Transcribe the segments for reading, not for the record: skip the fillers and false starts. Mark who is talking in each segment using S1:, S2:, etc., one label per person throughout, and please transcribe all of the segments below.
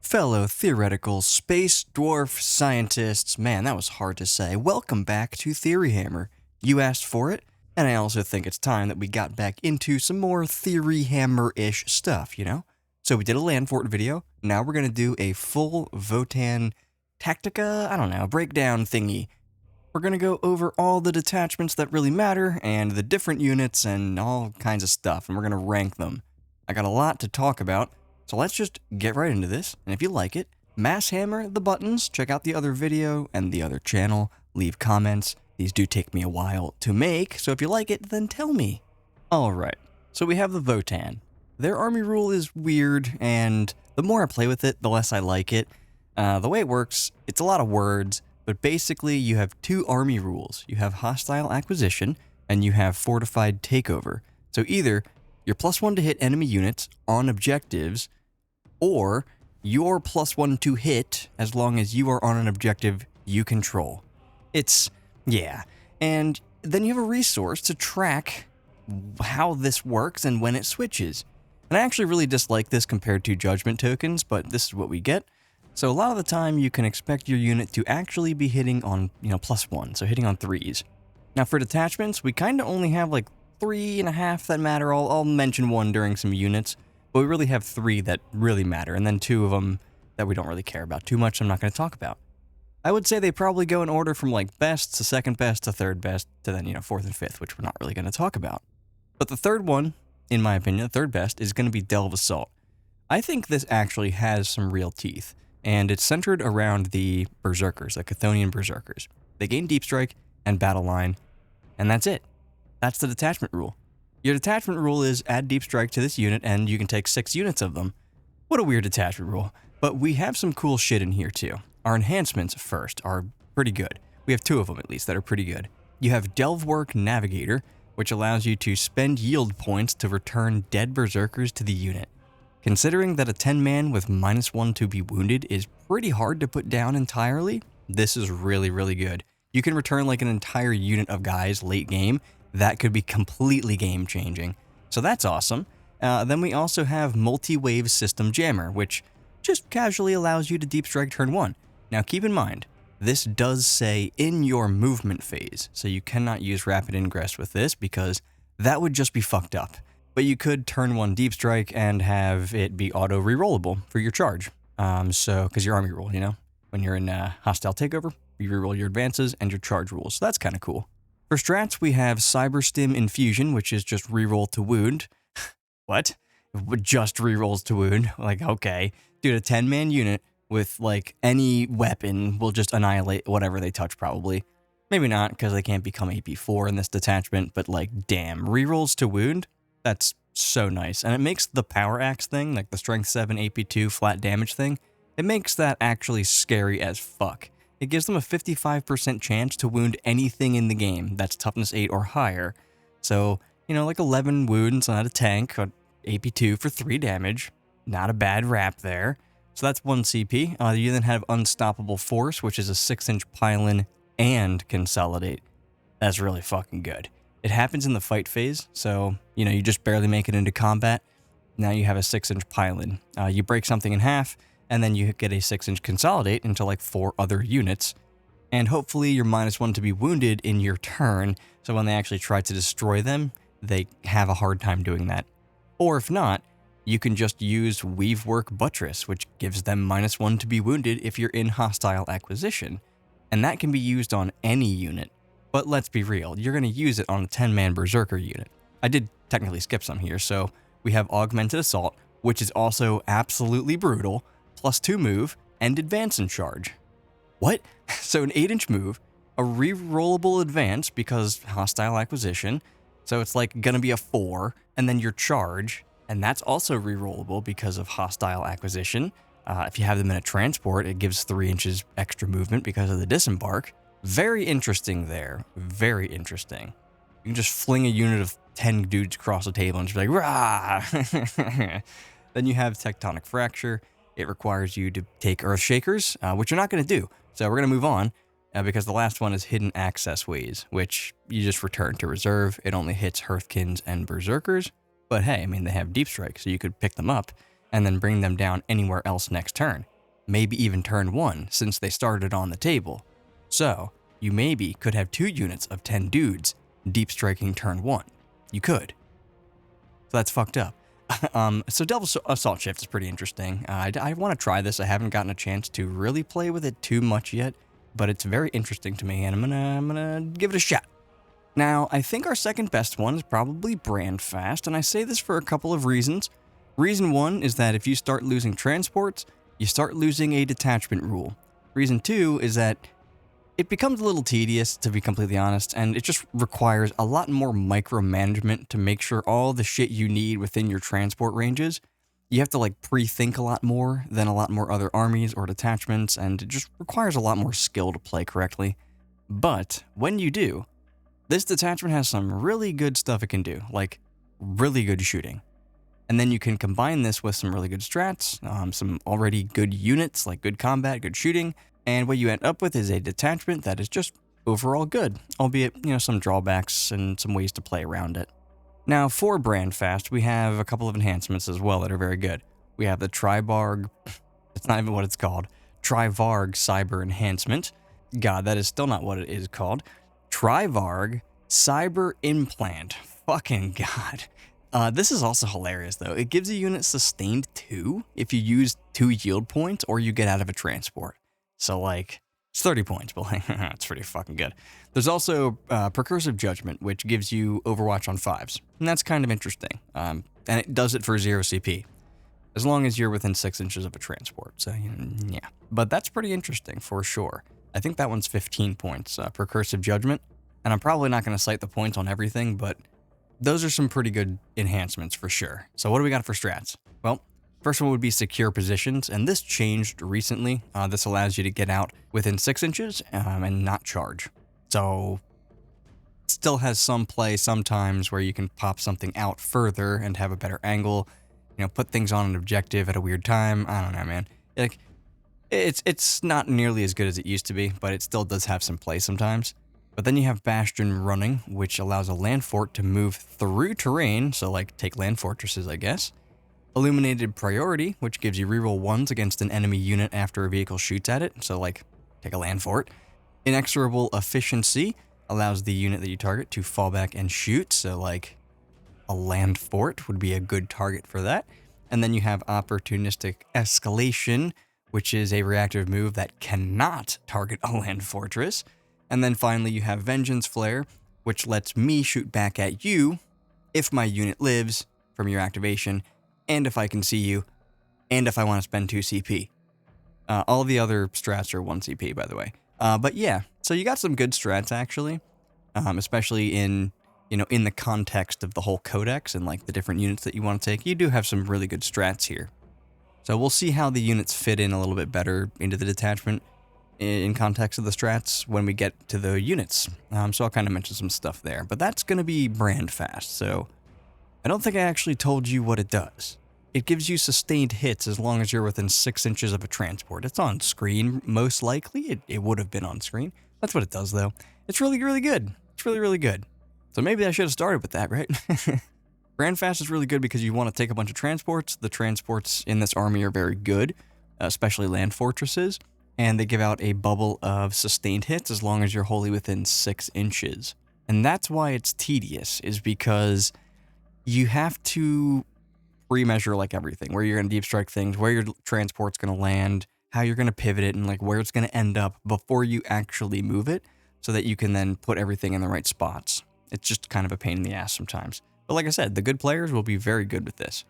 S1: Fellow theoretical space dwarf scientists, man, that was hard to say. Welcome back to Theory Hammer. You asked for it, and I also think it's time that we got back into some more Theory Hammer-ish stuff, you know? So we did a land fort video, now we're gonna do a full VOTANN TACTICA, I don't know, breakdown thingy. We're gonna go over all the detachments that really matter, and the different units, and all kinds of stuff, and we're gonna rank them. I got a lot to talk about, so let's just get right into this, and if you like it, mass hammer the buttons, check out the other video and the other channel, leave comments. These do take me a while to make, so if you like it, then tell me. Alright, so we have the VOTANN. Their army rule is weird, and the more I play with it, the less I like it. The way it works, it's a lot of words, but basically you have two army rules. You have hostile acquisition, and you have fortified takeover. So either you're +1 to hit enemy units on objectives, or you're +1 to hit as long as you are on an objective you control. Yeah. And then you have a resource to track how this works and when it switches. And I actually really dislike this compared to judgment tokens, but this is what we get. So a lot of the time you can expect your unit to actually be hitting on, +1, so hitting on 3s. Now for detachments, we kind of only have like 3.5 that matter. I'll mention one during some units, but we really have 3 that really matter, and then 2 of them that we don't really care about too much I'm not going to talk about. I would say they probably go in order from like best to second best to third best to then, 4th and 5th, which we're not really going to talk about. But the third one, in my opinion, the third best, is going to be Delve Assault. I think this actually has some real teeth, and it's centered around the Berserkers, the Chthonian Berserkers. They gain Deep Strike and Battle Line, and that's it. That's the detachment rule. Your detachment rule is add Deep Strike to this unit and you can take 6 units of them. What a weird detachment rule. But we have some cool shit in here too. Our enhancements first are pretty good. We have 2 of them at least that are pretty good. You have Delvework Navigator, which allows you to spend yield points to return dead Berserkers to the unit. Considering that a 10-man with -1 to be wounded is pretty hard to put down entirely, this is really, really good. You can return like an entire unit of guys late game. That could be completely game-changing. So that's awesome. Then we also have Multi-Wave System Jammer, which just casually allows you to Deep Strike turn 1. Now keep in mind, this does say in your movement phase, so you cannot use Rapid Ingress with this because that would just be fucked up. But you could turn 1 Deep Strike and have it be auto-rerollable for your charge. Because your army rule, when you're in Hostile Takeover, you reroll your advances and your charge rules, so that's kind of cool. For strats, we have Cyberstim Infusion, which is just reroll to wound. What? Just rerolls to wound? Like, okay. Dude, a 10-man unit with, like, any weapon will just annihilate whatever they touch, probably. Maybe not, because they can't become AP4 in this detachment, but, like, damn. Rerolls to wound? That's so nice. And it makes the Power Axe thing, like the Strength 7 AP2 flat damage thing, it makes that actually scary as fuck. It gives them a 55% chance to wound anything in the game that's toughness 8 or higher. So, like 11 wounds on a tank, AP2 for 3 damage. Not a bad wrap there. So that's 1 CP. You then have Unstoppable Force, which is a 6-inch pylon and Consolidate. That's really fucking good. It happens in the fight phase, so, you just barely make it into combat. Now you have a 6-inch pylon. You break something in half, and then you get a 6-inch Consolidate into like 4 other units. And hopefully you're -1 to be wounded in your turn, so when they actually try to destroy them, they have a hard time doing that. Or if not, you can just use Weavework Buttress, which gives them -1 to be wounded if you're in hostile acquisition. And that can be used on any unit. But let's be real, you're going to use it on a 10-man Berserker unit. I did technically skip some here, so we have Augmented Assault, which is also absolutely brutal, +2 move, and advance and charge. What? So an 8-inch move, a rerollable advance because hostile acquisition, so it's like gonna be a 4, and then your charge, and that's also rerollable because of hostile acquisition. If you have them in a transport, it gives 3 inches extra movement because of the disembark. Very interesting there. Very interesting. You can just fling a unit of 10 dudes across the table and just be like, rah! Then you have Tectonic Fracture. It requires you to take Earth Shakers, which you're not going to do. So we're going to move on, because the last one is Hidden Access Ways, which you just return to reserve. It only hits Hearthkins and Berserkers. But hey, they have Deep Strike, so you could pick them up and then bring them down anywhere else next turn. maybe even turn 1 since they started on the table. So, you maybe could have 2 units of 10 dudes deep striking turn 1. You could. So that's fucked up. So Devil's Assault Shift is pretty interesting. I want to try this. I haven't gotten a chance to really play with it too much yet, but it's very interesting to me, and I'm gonna give it a shot. Now, I think our second best one is probably Brandfast, and I say this for a couple of reasons. Reason 1 is that if you start losing transports, you start losing a detachment rule. Reason 2 is that it becomes a little tedious, to be completely honest, and it just requires a lot more micromanagement to make sure all the shit you need within your transport ranges. You have to like pre-think a lot more than a lot more other armies or detachments, and it just requires a lot more skill to play correctly. But when you do, this detachment has some really good stuff it can do, like really good shooting. And then you can combine this with some really good strats, some already good units, like good combat, good shooting, and what you end up with is a detachment that is just overall good, albeit, some drawbacks and some ways to play around it. Now, for Brandfast, we have a couple of enhancements as well that are very good. We have the Trivarg, it's not even what it's called, Trivarg Cyber Enhancement. God, that is still not what it is called. Trivarg Cyber Implant. Fucking God. This is also hilarious, though. It gives a unit sustained 2 if you use 2 yield points or you get out of a transport. So, like, it's 30 points, but like, it's pretty fucking good. There's also Precursive Judgment, which gives you Overwatch on 5s, and that's kind of interesting. And it does it for 0 CP, as long as you're within 6 inches of a transport. So, yeah. But that's pretty interesting, for sure. I think that one's 15 points, Precursive Judgment, and I'm probably not going to cite the points on everything, but those are some pretty good enhancements for sure. So what do we got for strats? Well, first one would be Secure Positions, and this changed recently. This allows you to get out within 6 inches and not charge. So it still has some play sometimes where you can pop something out further and have a better angle, put things on an objective at a weird time. I don't know, man. Like, it's not nearly as good as it used to be, but it still does have some play sometimes. But then you have Bastion Running, which allows a land fort to move through terrain, so like take land fortresses, I guess. Illuminated Priority, which gives you reroll 1s against an enemy unit after a vehicle shoots at it, so like take a land fort. Inexorable Efficiency allows the unit that you target to fall back and shoot, so like a land fort would be a good target for that. And then you have Opportunistic Escalation, which is a reactive move that cannot target a land fortress. And then finally you have Vengeance Flare, which lets me shoot back at you if my unit lives from your activation, and if I can see you, and if I want to spend 2 CP. All the other strats are 1 CP, by the way. But yeah, so you got some good strats, actually, especially in the context of the whole codex and like the different units that you want to take. You do have some really good strats here. So we'll see how the units fit in a little bit better into the detachment in context of the strats when we get to the units. So I'll kind of mention some stuff there. But that's going to be Brandfast, so I don't think I actually told you what it does. It gives you sustained hits as long as you're within 6 inches of a transport. It's on screen, most likely. It would have been on screen. That's what it does, though. It's really, really good. It's really, really good. So maybe I should have started with that, right? Brandfast is really good because you want to take a bunch of transports. The transports in this army are very good, especially land fortresses. And they give out a bubble of sustained hits as long as you're wholly within 6 inches. And that's why it's tedious, is because you have to pre-measure like everything, where you're going to deep strike things, where your transport's going to land, how you're going to pivot it, and like where it's going to end up before you actually move it, so that you can then put everything in the right spots. It's just kind of a pain in the ass sometimes. But like I said, the good players will be very good with this.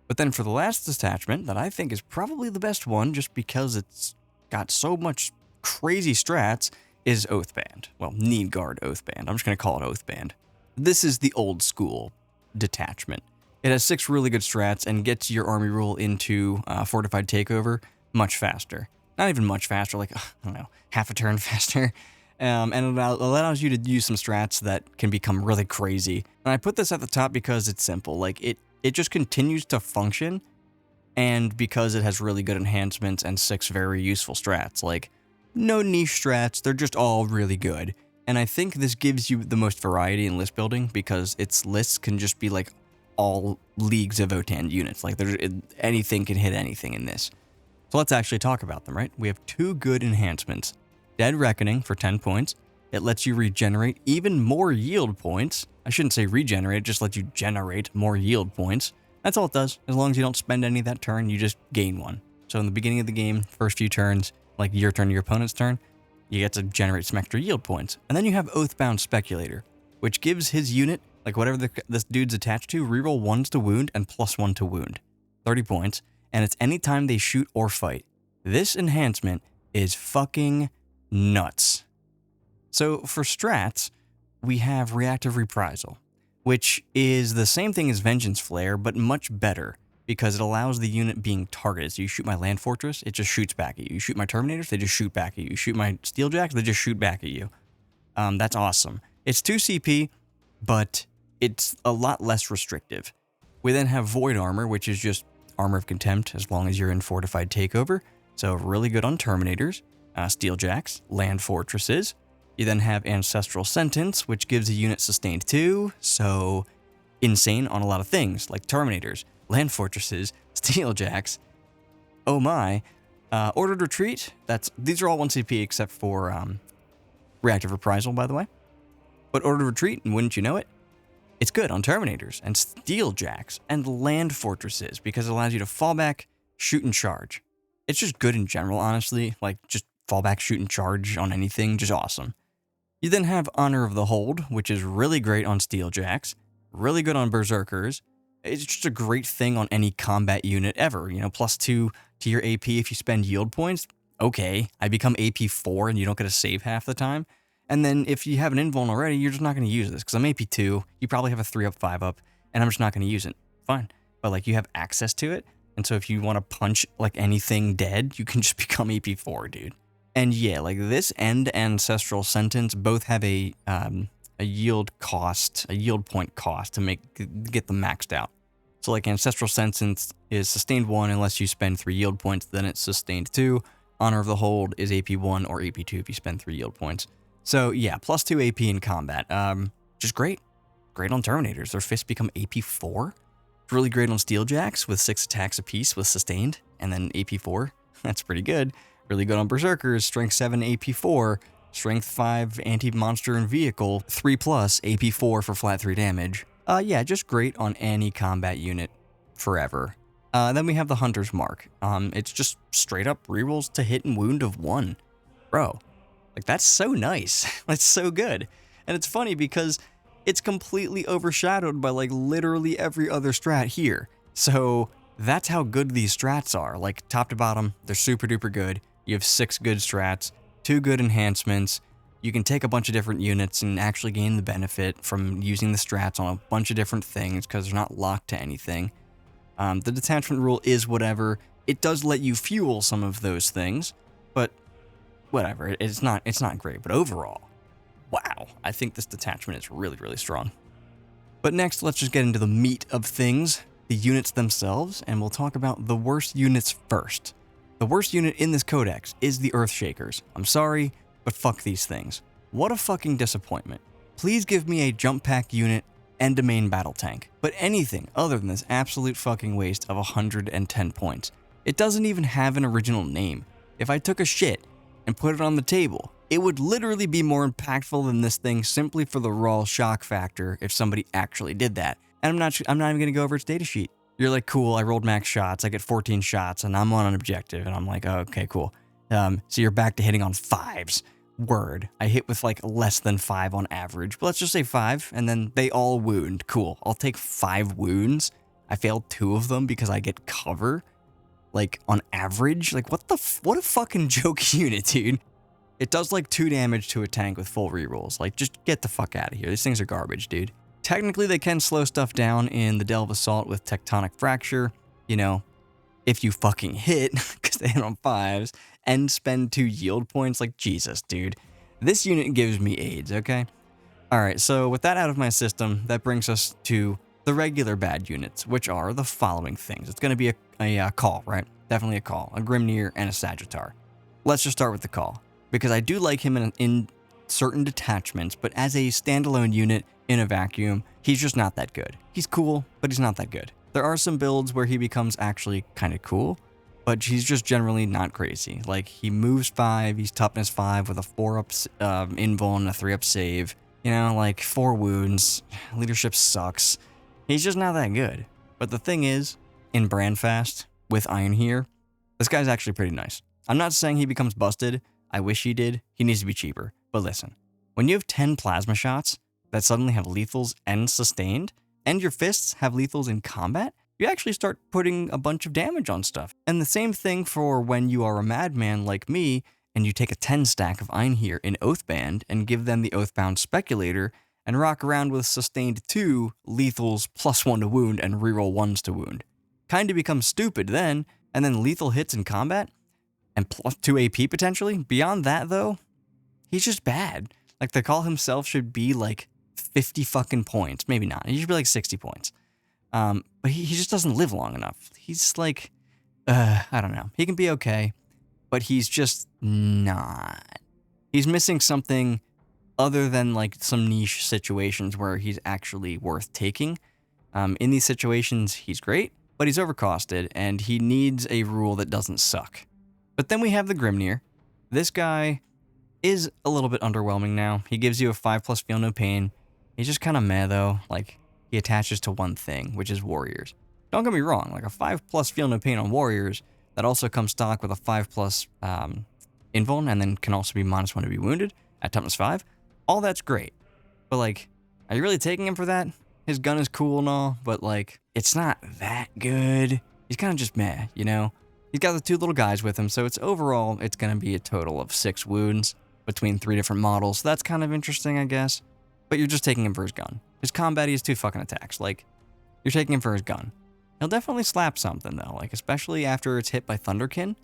S1: But then for the last detachment, that I think is probably the best one, just because it's got so much crazy strats, is Oathband. Well, Needguard Oathband. I'm just going to call it Oathband. This is the old school detachment. It has 6 really good strats and gets your army rule into Fortified Takeover much faster. Not even much faster, like, I don't know, half a turn faster. And it allows you to use some strats that can become really crazy. And I put this at the top because it's simple. Like, it just continues to function, and because it has really good enhancements and 6 very useful strats. Like, no niche strats, they're just all really good. And I think this gives you the most variety in list building, because its lists can just be like all leagues of VOTANN units. Like, anything can hit anything in this. So let's actually talk about them, right? We have 2 good enhancements. Dead Reckoning for 10 points. It lets you regenerate even more yield points. I shouldn't say regenerate, it just lets you generate more yield points. That's all it does. As long as you don't spend any that turn, you just gain 1. So in the beginning of the game, first few turns, like your turn to your opponent's turn, you get to generate some extra yield points. And then you have Oathbound Speculator, which gives his unit, like whatever this dude's attached to, reroll 1s to wound and +1 to wound. 30 points. And it's anytime they shoot or fight. This enhancement is fucking nuts. So for strats, we have Reactive Reprisal, which is the same thing as Vengeance Flare, but much better, because it allows the unit being targeted. So you shoot my Land Fortress, it just shoots back at you. You shoot my Terminators, they just shoot back at you. You shoot my Steeljacks, they just shoot back at you. That's awesome. It's 2 CP, but it's a lot less restrictive. We then have Void Armor, which is just Armor of Contempt as long as you're in Fortified Takeover. So really good on Terminators, Steeljacks, Land Fortresses. You then have Ancestral Sentence, which gives a unit sustained 2, so insane on a lot of things, like Terminators, Land Fortresses, Steeljacks. Oh my. Ordered Retreat, these are all 1 CP except for Reactive Reprisal, by the way. But Ordered Retreat, and wouldn't you know it, it's good on Terminators and Steeljacks and Land Fortresses because it allows you to fall back, shoot, and charge. It's just good in general, honestly. Like, just fall back, shoot, and charge on anything, just awesome. You then have Honor of the Hold, which is really great on Steeljacks, really good on Berserkers. It's just a great thing on any combat unit ever. You know, +2 to your AP if you spend yield points. Okay, I become AP 4 and you don't get to save half the time. And then if you have an invuln already, you're just not going to use this because I'm AP 2. You probably have a 3-up, 5-up, and I'm just not going to use it. Fine. But like you have access to it. And so if you want to punch like anything dead, you can just become AP 4, dude. And yeah, like this and Ancestral Sentence both have a yield point cost to get them maxed out. So like Ancestral Sentence is sustained 1 unless you spend 3 yield points, then it's sustained 2. Honor of the Hold is AP 1 or AP 2 if you spend 3 yield points. So yeah, +2 AP in combat. Just great. Great on Terminators. Their fists become AP 4. Really great on Steeljacks with 6 attacks apiece with sustained, and then AP 4. That's pretty good. Really good on Berserkers, Strength 7 AP 4, Strength 5 anti-monster and vehicle, 3+ AP 4 for flat 3 damage. Yeah, just great on any combat unit forever. Then we have the Hunter's Mark. It's just straight up rerolls to hit and wound of 1. Bro, like that's so nice. That's so good. And it's funny because it's completely overshadowed by like literally every other strat here. So that's how good these strats are. Like top to bottom, they're super duper good. You have 6 good strats, 2 good enhancements. You can take a bunch of different units and actually gain the benefit from using the strats on a bunch of different things because they're not locked to anything. The detachment rule is whatever. It does let you fuel some of those things, but whatever. It's not great. But overall, wow, I think this detachment is really, really strong. But next, let's just get into the meat of things, the units themselves, and we'll talk about the worst units first. The worst unit in this codex is the Earthshakers. I'm sorry, but fuck these things. What a fucking disappointment. Please give me a jump pack unit and a main battle tank, but anything other than this absolute fucking waste of 110 points. It doesn't even have an original name. If I took a shit and put it on the table, it would literally be more impactful than this thing simply for the raw shock factor if somebody actually did that. And I'm not even going to go over its datasheet. You're like, cool, I rolled max shots, I get 14 shots, and I'm on an objective, and I'm like, oh, okay, cool. So you're back to hitting on 5s. Word. I hit with like less than 5 on average, but let's just say 5, and then they all wound. Cool. I'll take 5 wounds. I failed 2 of them because I get cover. Like, on average? Like, what a fucking joke unit, dude. It does like 2 damage to a tank with full rerolls. Like, just get the fuck out of here. These things are garbage, dude. Technically, they can slow stuff down in the Delve Assault with Tectonic Fracture, you know, if you fucking hit, because they hit on 5s, and spend 2 yield points. Like, Jesus, dude. This unit gives me AIDS, okay? Alright, so with that out of my system, that brings us to the regular bad units, which are the following things. It's going to be a call, right? Definitely a call. A Grimnir and a Sagittar. Let's just start with the call, because I do like him in certain detachments, but as a standalone unit in a vacuum, he's just not that good. He's cool, but he's not that good. There are some builds where he becomes actually kind of cool, but he's just generally not crazy. Like, he moves 5, he's toughness 5 with a 4-up invuln and a 3-up save. You know, like, 4 wounds. Leadership sucks. He's just not that good. But the thing is, in Brandfast, with Iron here, this guy's actually pretty nice. I'm not saying he becomes busted. I wish he did. He needs to be cheaper. But listen, when you have 10 plasma shots that suddenly have lethals and sustained, and your fists have lethals in combat, you actually start putting a bunch of damage on stuff. And the same thing for when you are a madman like me, and you take a 10 stack of Einhir in Oathband and give them the Oathbound Speculator, and rock around with sustained 2, lethals, +1 to wound, and reroll 1s to wound. Kinda becomes stupid then, and then lethal hits in combat, and +2 AP potentially. Beyond that though, he's just bad. Like, the call himself should be like 50 fucking points. Maybe not. He should be like 60 points. But he just doesn't live long enough. He's like, I don't know. He can be okay, but he's just not. He's missing something other than like some niche situations where he's actually worth taking. In these situations, he's great, but he's overcosted, and he needs a rule that doesn't suck. But then we have the Grimnir. This guy is a little bit underwhelming now. He gives you a 5+ feel no pain. He's just kind of meh though. Like, he attaches to one thing, which is warriors. Don't get me wrong, like a 5+ feel no pain on warriors that also comes stock with a 5+ invuln and then can also be -1 to be wounded at toughness 5. All that's great. But like, are you really taking him for that? His gun is cool and all, but like, it's not that good. He's kind of just meh, you know? He's got the 2 little guys with him, so it's overall, it's going to be a total of 6 wounds between 3 different models. So that's kind of interesting, I guess. But you're just taking him for his gun. His combat, he has 2 fucking attacks. Like, you're taking him for his gun. He'll definitely slap something, though. Like, especially after it's hit by Thunderkin,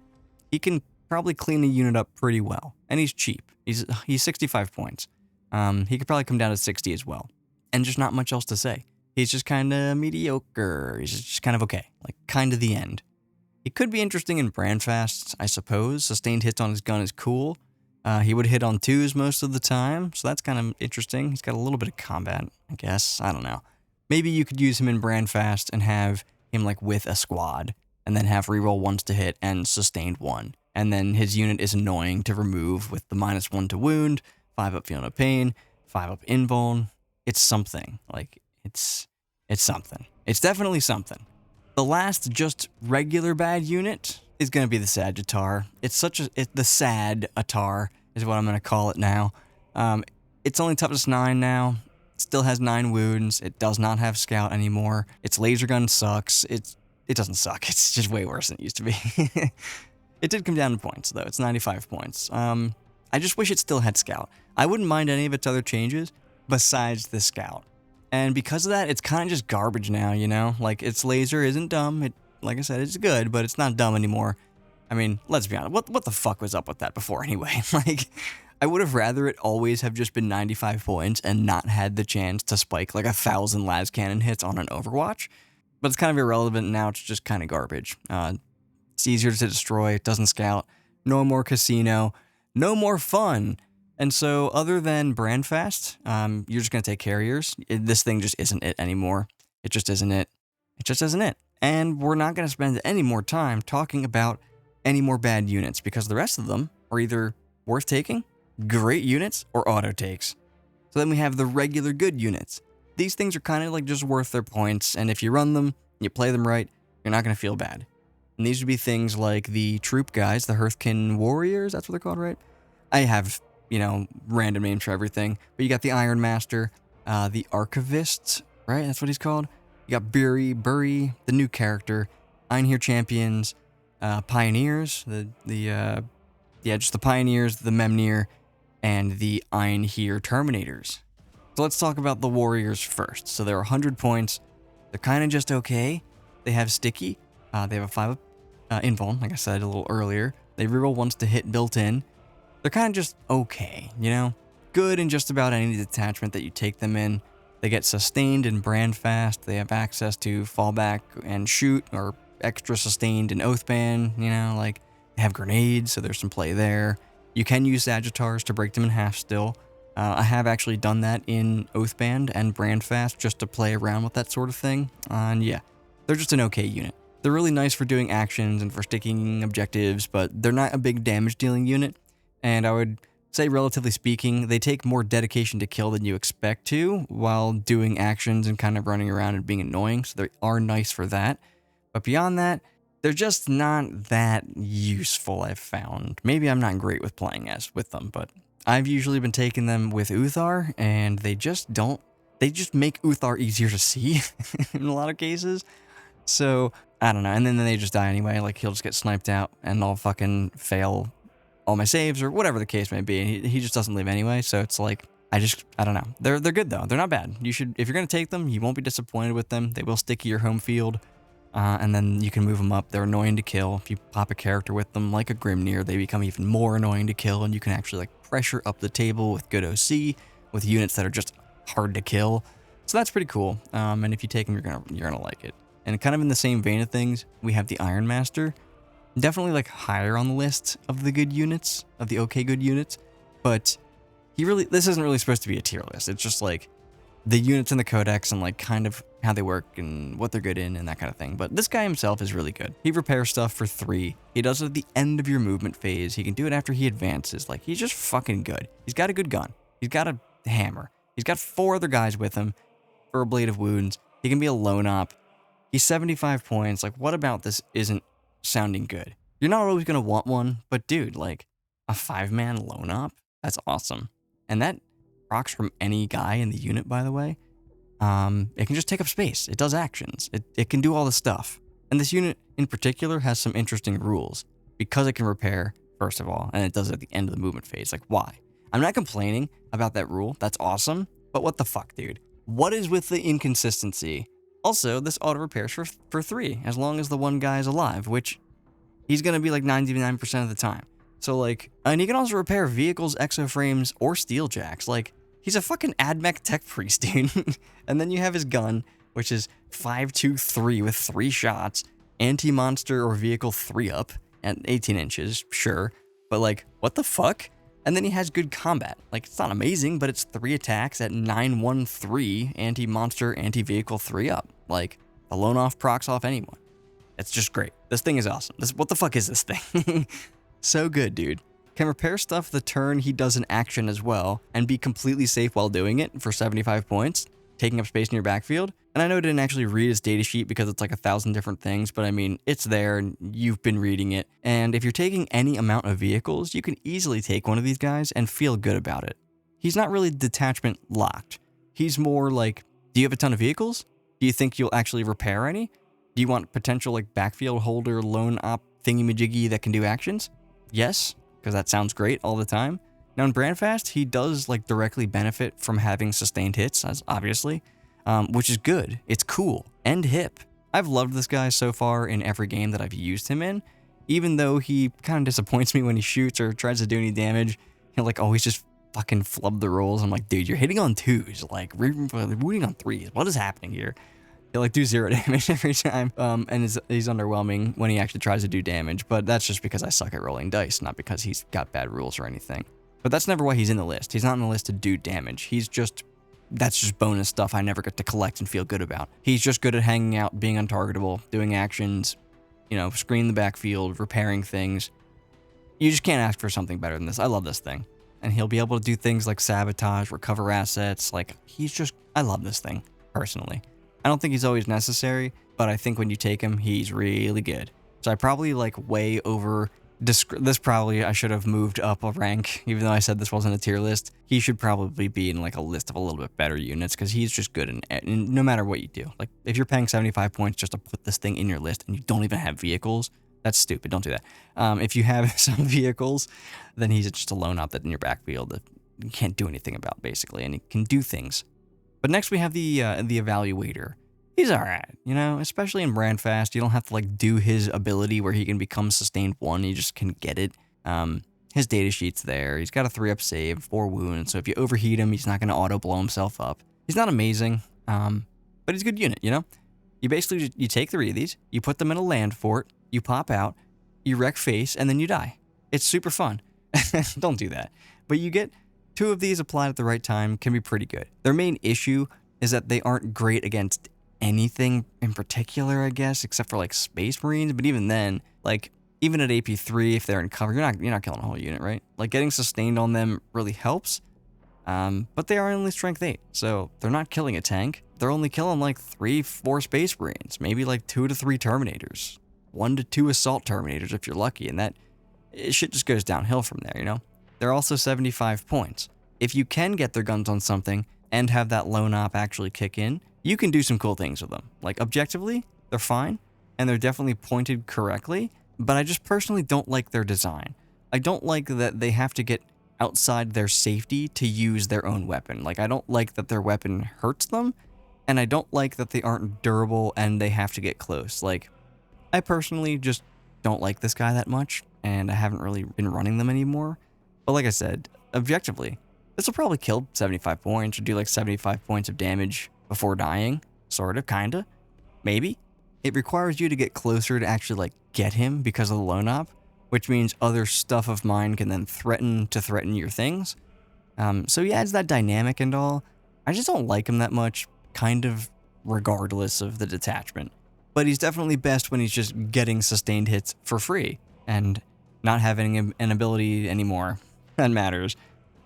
S1: he can probably clean the unit up pretty well. And he's cheap. He's 65 points. He could probably come down to 60 as well. And just not much else to say. He's just kind of mediocre. He's just kind of okay. Like, kind of the end. He could be interesting in Brandfasts, I suppose. Sustained hits on his gun is cool. He would hit on 2s most of the time, so that's kind of interesting. He's got a little bit of combat, I guess. I don't know. Maybe you could use him in Brandfast and have him like with a squad, and then have reroll 1s to hit and sustained 1. And then his unit is annoying to remove with the -1 to wound, 5-up feel no pain, 5-up invuln. It's something. Like, it's something. It's definitely something. The last just regular bad unit is going to be the Sagittar. The Sad Attar is what I'm going to call it now. It's only toughness 9 now. It still has 9 wounds. It does not have Scout anymore. Its laser gun sucks. It doesn't suck. It's just way worse than it used to be. It did come down in points, though. It's 95 points. I just wish it still had Scout. I wouldn't mind any of its other changes besides the Scout. And because of that, it's kind of just garbage now, you know? Like, its laser isn't dumb. Like I said, it's good, but it's not dumb anymore. I mean, let's be honest. What the fuck was up with that before anyway? Like, I would have rather it always have just been 95 points and not had the chance to spike like 1,000 las cannon hits on an Overwatch. But it's kind of irrelevant now. It's just kind of garbage. It's easier to destroy. It doesn't Scout. No more casino. No more fun. And so, other than Brandfast, you're just going to take carriers. This thing just isn't it anymore. It just isn't it. It just isn't it. And we're not going to spend any more time talking about any more bad units, because the rest of them are either worth taking, great units, or auto takes. So then we have the regular good units. These things are kind of like just worth their points, and if you run them, you play them right, you're not going to feel bad. And these would be things like the troop guys, the Hearthkin Warriors, that's what they're called, right? I have, random names for everything. But you got the Iron Master, the Archivist, right? That's what he's called. You got Bury, the new character, Einhir Champions, Pioneers, just the Pioneers, the Memnir, and the Einhir Terminators. So let's talk about the Warriors first. So they're 100 points. They're kind of just okay. They have Sticky. They have a 5 invuln, like I said a little earlier. They reroll 1s to hit built in. They're kind of just okay, Good in just about any detachment that you take them in. They get sustained in Brandfast. They have access to fallback and shoot, or extra sustained in Oathband, they have grenades, so there's some play there. You can use Sagittars to break them in half still. I have actually done that in Oathband and Brandfast just to play around with that sort of thing. And yeah, they're just an okay unit. They're really nice for doing actions and for sticking objectives, but they're not a big damage dealing unit. And I would say, relatively speaking, they take more dedication to kill than you expect to while doing actions and kind of running around and being annoying. So they are nice for that. But beyond that, they're just not that useful, I've found. Maybe I'm not great with playing as with them, but I've usually been taking them with Uthar, and they just make Uthar easier to see in a lot of cases. So, I don't know. And then they just die anyway. Like, he'll just get sniped out, and I'll fucking fail all my saves, or whatever the case may be. And he just doesn't live anyway, so it's like, I don't know. They're good, though. They're not bad. You should, if you're going to take them, you won't be disappointed with them. They will stick to your home field. And then you can move them up. They're annoying to kill. If you pop a character with them, like a Grimnir, they become even more annoying to kill, and you can actually like pressure up the table with good OC, with units that are just hard to kill. So that's pretty cool. And if you take them, you're gonna like it. And kind of in the same vein of things, we have the Iron Master. Definitely like higher on the list of the good units, of the okay good units, but this isn't really supposed to be a tier list. It's just like the units in the codex and like kind of how they work and what they're good in and that kind of thing. But this guy himself is really good. He repairs stuff for 3. He does it at the end of your movement phase. He can do it after he advances. Like, he's just fucking good. He's got a good gun. He's got a hammer. He's got 4 other guys with him for a Blade of Wounds. He can be a lone op. He's 75 points. Like, what about this isn't sounding good? You're not always going to want one, but dude, like, a 5-man lone op? That's awesome. And that procs from any guy in the unit, by the way. It can just take up space. It does actions. It can do all this stuff. And this unit in particular has some interesting rules because it can repair, first of all, and it does it at the end of the movement phase. Like, why? I'm not complaining about that rule. That's awesome. But what the fuck, dude? What is with the inconsistency? Also, this auto repairs for 3, as long as the one guy is alive, which he's going to be like 99% of the time. So, like, and he can also repair vehicles, exoframes, or steel jacks. Like, he's a fucking AdMech tech priest, dude. And then you have his gun, which is 5.23 with 3 shots, anti-monster or vehicle 3-up at 18 inches, sure. But, like, what the fuck? And then he has good combat. Like, it's not amazing, but it's 3 attacks at 913 anti-monster, anti-vehicle 3-up. Like, the lone off procs off anyone. It's just great. This thing is awesome. What the fuck is this thing? So good, dude. Can repair stuff the turn he does an action as well, and be completely safe while doing it for 75 points, taking up space in your backfield. And I know I didn't actually read his datasheet because it's like 1,000 different things, but I mean, it's there and you've been reading it. And if you're taking any amount of vehicles, you can easily take one of these guys and feel good about it. He's not really detachment locked. He's more like, do you have a ton of vehicles? Do you think you'll actually repair any? Do you want potential like backfield holder, lone op thingy-majiggy that can do actions? Yes, because that sounds great all the time. Now in Brandfast, he does like directly benefit from having sustained hits, as obviously, which is good. It's cool and hip. I've loved this guy so far in every game that I've used him in, even though he kind of disappoints me when he shoots or tries to do any damage. He'll like always just fucking flub the rolls. I'm like, dude, you're hitting on 2s, like rooting on 3s. What is happening here? He'll like do 0 damage every time, and he's underwhelming when he actually tries to do damage, but that's just because I suck at rolling dice, not because he's got bad rules or anything. But that's never why he's in the list. He's not in the list to do damage. That's just bonus stuff I never get to collect and feel good about. He's just good at hanging out, being untargetable, doing actions, you know, screening the backfield, repairing things. You just can't ask for something better than this. I love this thing. And he'll be able to do things like sabotage, recover assets, like, I love this thing, personally. I don't think he's always necessary, but I think when you take him, he's really good. So I probably like way over... This probably I should have moved up a rank, even though I said this wasn't a tier list. He should probably be in like a list of a little bit better units because he's just good in no matter what you do. Like if you're paying 75 points just to put this thing in your list and you don't even have vehicles, that's stupid. Don't do that. If you have some vehicles, then he's just a lone op that in your backfield that you can't do anything about basically, and he can do things. But next we have the Evaluator. He's alright, you know, especially in Brandfast. You don't have to like do his ability where he can become sustained 1, you just can get it. His datasheet's there. He's got a 3-up save, 4 wounds, so if you overheat him, he's not going to auto blow himself up. He's not amazing, but he's a good unit, you know? You basically, you take 3 of these, you put them in a land fort, you pop out, you wreck face, and then you die. It's super fun. Don't do that. But you get 2 of these applied at the right time, can be pretty good. Their main issue is that they aren't great against anything in particular, I guess, except for like Space Marines. But even then, like even at AP3, if they're in cover, you're not killing a whole unit, right? Like getting sustained on them really helps. But they are only strength 8, so they're not killing a tank. They're only killing like 3-4 Space Marines, maybe like 2 to 3 Terminators, 1 to 2 Assault Terminators if you're lucky, and that shit just goes downhill from there, you know? They're also 75 points. If you can get their guns on something and have that lone op actually kick in, you can do some cool things with them. Like objectively, they're fine, and they're definitely pointed correctly, but I just personally don't like their design. I don't like that they have to get outside their safety to use their own weapon. Like, I don't like that their weapon hurts them, and I don't like that they aren't durable and they have to get close. Like, I personally just don't like this guy that much, and I haven't really been running them anymore. But like I said, objectively, this will probably kill 75 points or do like 75 points of damage before dying. Sort of, kinda, maybe. It requires you to get closer to actually like get him because of the lone op, which means other stuff of mine can then threaten your things. So he adds that dynamic and all. I just don't like him that much, kind of regardless of the detachment. But he's definitely best when he's just getting sustained hits for free and not having an ability anymore that matters.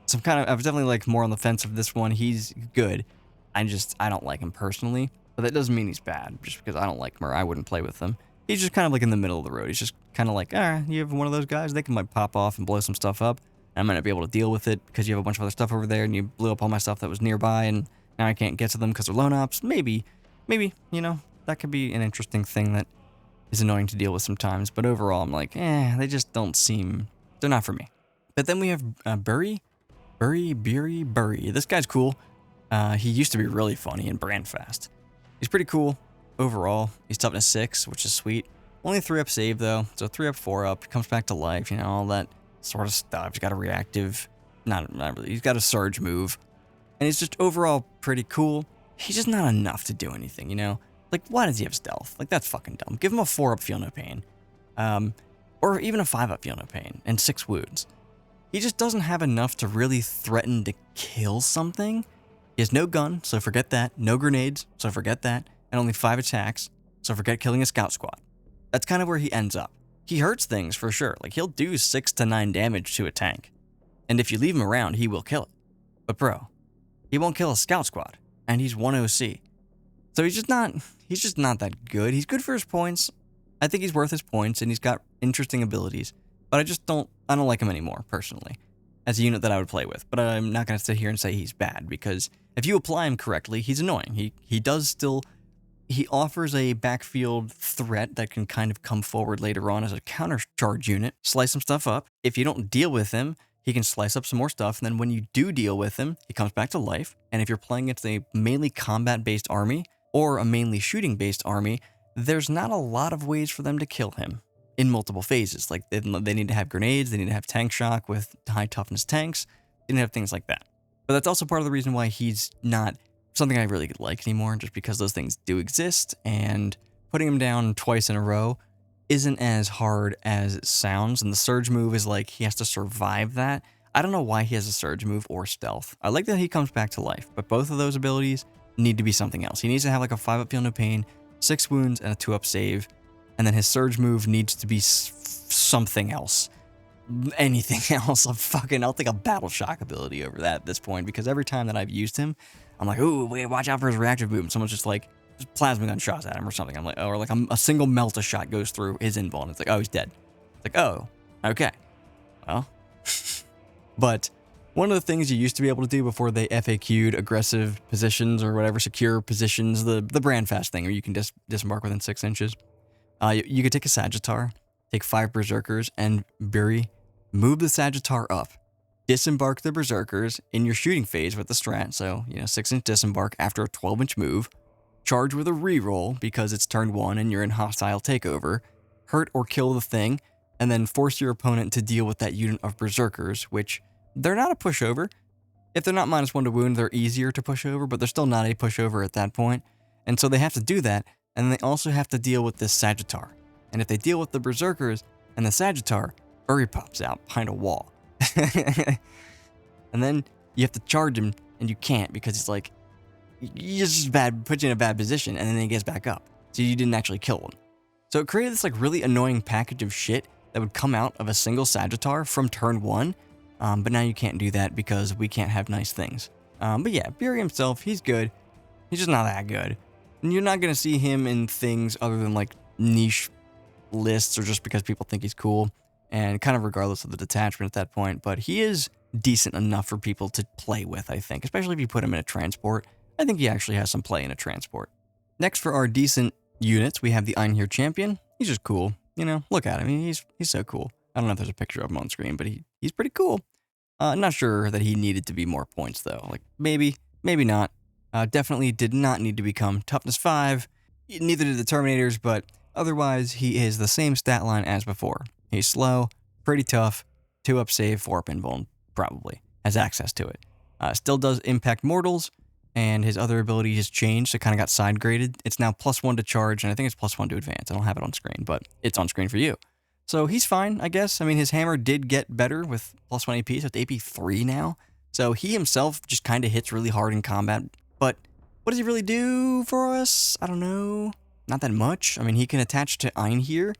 S1: So I was definitely like more on the fence of this one. He's good. I don't like him personally, but that doesn't mean he's bad just because I don't like him or I wouldn't play with him. He's just kind of like in the middle of the road. He's just kind of like, you have one of those guys, they can like pop off and blow some stuff up. And I might not be able to deal with it because you have a bunch of other stuff over there and you blew up all my stuff that was nearby and now I can't get to them because they're lone ops. Maybe, you know, that could be an interesting thing that is annoying to deal with sometimes. But overall, I'm like, they just don't seem, they're not for me. But then we have Burry. This guy's cool. He used to be really funny and brand fast. He's pretty cool. Overall, he's toughness 6, which is sweet. Only 3-up save though, so 3-up, 4-up, comes back to life, you know, all that sort of stuff. He's got a reactive, not really, he's got a surge move. And he's just overall pretty cool. He's just not enough to do anything, you know? Like, why does he have stealth? Like, that's fucking dumb. Give him a 4-up feel no pain. Or even a 5-up feel no pain, and 6 wounds. He just doesn't have enough to really threaten to kill something. He has no gun, so forget that. No grenades, so forget that. And only 5 attacks, so forget killing a scout squad. That's kind of where he ends up. He hurts things for sure. Like, he'll do 6 to 9 damage to a tank. And if you leave him around, he will kill it. But bro, he won't kill a scout squad. And he's 1 OC. So he's just not that good. He's good for his points. I think he's worth his points, and he's got interesting abilities. But I don't like him anymore, personally, as a unit that I would play with. But I'm not going to sit here and say he's bad, because if you apply him correctly, he's annoying. He offers a backfield threat that can kind of come forward later on as a counter-charge unit, slice some stuff up. If you don't deal with him, he can slice up some more stuff, and then when you do deal with him, he comes back to life. And if you're playing against a mainly combat-based army, or a mainly shooting-based army, there's not a lot of ways for them to kill him in multiple phases. Like, they need to have grenades, they need to have tank shock with high-toughness tanks, they need to have things like that. But that's also part of the reason why he's not something I really like anymore, just because those things do exist, and putting him down twice in a row isn't as hard as it sounds, and the surge move is like, he has to survive that. I don't know why he has a surge move or stealth. I like that he comes back to life, but both of those abilities need to be something else. He needs to have like a 5-up feel no pain, 6 wounds, and a 2-up save, and then his surge move needs to be something else. Anything else. I'll take a battle shock ability over that at this point, because every time that I've used him, I'm like, ooh, wait, watch out for his reactive boom. Someone's just like, plasma gun shots at him or something. I'm like, or like a single melta shot goes through his invul, and it's like, oh, he's dead. It's like, oh, okay. Well, but one of the things you used to be able to do before they FAQ'd aggressive positions or whatever, secure positions, the brand fast thing, where you can disembark within 6 inches. You could take a Sagittar, take 5 Berserkers, and move the Sagittar up. Disembark the Berserkers in your shooting phase with the strat, so, 6-inch disembark after a 12-inch move. Charge with a reroll because it's turn 1 and you're in hostile takeover. Hurt or kill the thing, and then force your opponent to deal with that unit of Berserkers, which, they're not a pushover. If they're not -1 to wound, they're easier to push over, but they're still not a pushover at that point. And so they have to do that, and they also have to deal with this Sagittar. And if they deal with the Berserkers and the Sagittar, Burry pops out behind a wall. And then you have to charge him, and you can't because he's like just bad, puts you in a bad position, and then he gets back up. So you didn't actually kill him. So it created this like really annoying package of shit that would come out of a single Sagittar from turn 1. But now you can't do that because we can't have nice things. But yeah, Fury himself, he's good. He's just not that good. And you're not going to see him in things other than like niche lists or just because people think he's cool. And kind of regardless of the detachment at that point. But he is decent enough for people to play with, I think. Especially if you put him in a transport. I think he actually has some play in a transport. Next for our decent units, we have the Einherjar Champion. He's just cool. You know, look at him. He's so cool. I don't know if there's a picture of him on screen, but he's pretty cool. Not sure that he needed to be more points, though. Like, maybe not. Definitely did not need to become Toughness 5. Neither did the Terminators, but otherwise, he is the same stat line as before. He's slow, pretty tough, 2-up save, 4-up invuln, probably. Has access to it. Still does impact mortals, and his other ability has changed, so it kind of got side graded. It's now +1 to charge, and I think it's +1 to advance. I don't have it on screen, but it's on screen for you. So he's fine, I guess. I mean, his hammer did get better with +1 AP, so it's AP 3 now. So he himself just kind of hits really hard in combat. But what does he really do for us? I don't know. Not that much. I mean, he can attach to Einherjar,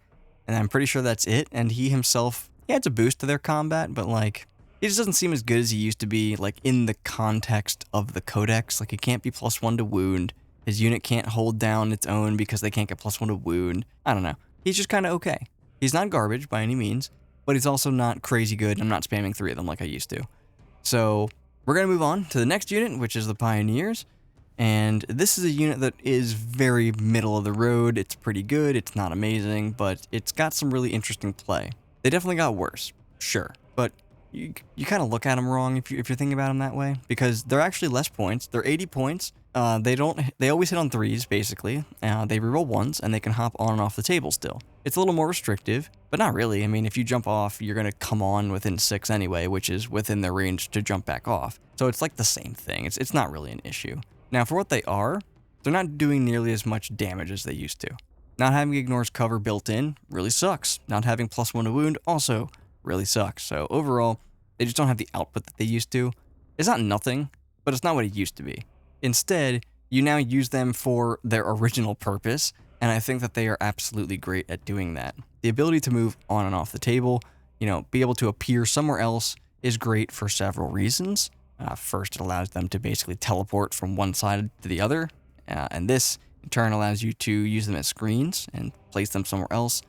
S1: and I'm pretty sure that's it. And he himself, he adds a boost to their combat, but like, he just doesn't seem as good as he used to be, like, in the context of the Codex. Like, he can't be +1 to wound. His unit can't hold down its own because they can't get +1 to wound. I don't know. He's just kind of okay. He's not garbage by any means, but he's also not crazy good. I'm not spamming 3 of them like I used to. So we're going to move on to the next unit, which is the Pioneers. And this is a unit that is very middle of the road. It's pretty good. It's not amazing, but it's got some really interesting play. They definitely got worse, sure, but you kind of look at them wrong if you're thinking about them that way, because they're actually less points. They're 80 points. They always hit on 3s, basically. They reroll 1s, and they can hop on and off the table still. It's a little more restrictive, but not really. I mean, if you jump off, you're going to come on within 6 anyway, which is within their range to jump back off. So it's like the same thing. It's not really an issue. Now, for what they are, they're not doing nearly as much damage as they used to. Not having Ignores cover built in really sucks. Not having +1 to wound also really sucks. So overall, they just don't have the output that they used to. It's not nothing, but it's not what it used to be. Instead, you now use them for their original purpose, and I think that they are absolutely great at doing that. The ability to move on and off the table, you know, be able to appear somewhere else is great for several reasons. First, it allows them to basically teleport from one side to the other, and this, in turn, allows you to use them as screens and place them somewhere else.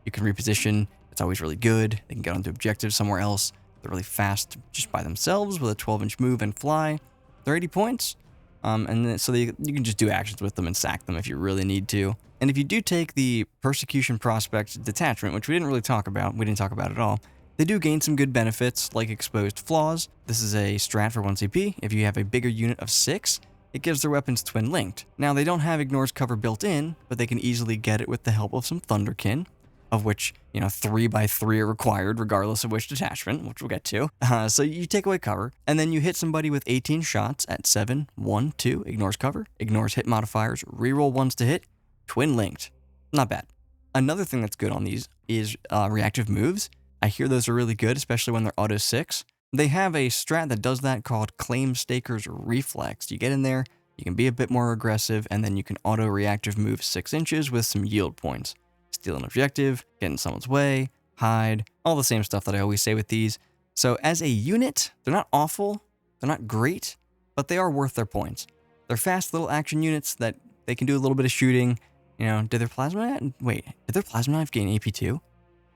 S1: You can reposition. It's always really good. They can get onto objectives somewhere else. They're really fast just by themselves with a 12-inch move and fly. They're 80 points. And then, so you can just do actions with them and sack them if you really need to. And if you do take the Persecution Prospect Detachment, which we didn't really talk about, at all, they do gain some good benefits like Exposed Flaws. This is a strat for 1 CP. If you have a bigger unit of 6, it gives their weapons twin linked. Now, they don't have Ignores cover built in, but they can easily get it with the help of some Thunderkin, of which, 3x3 are required regardless of which detachment, which we'll get to. So you take away cover, and then you hit somebody with 18 shots at 7, 1, 2, ignores cover, ignores hit modifiers, reroll 1s to hit, twin linked. Not bad. Another thing that's good on these is reactive moves. I hear those are really good, especially when they're auto 6. They have a strat that does that called Claim Staker's Reflex. You get in there, you can be a bit more aggressive, and then you can auto reactive move 6 inches with some yield points. Steal an objective, get in someone's way, hide, all the same stuff that I always say with these. So as a unit, they're not awful, they're not great, but they are worth their points. They're fast little action units that they can do a little bit of shooting. Did their plasma knife gain AP2?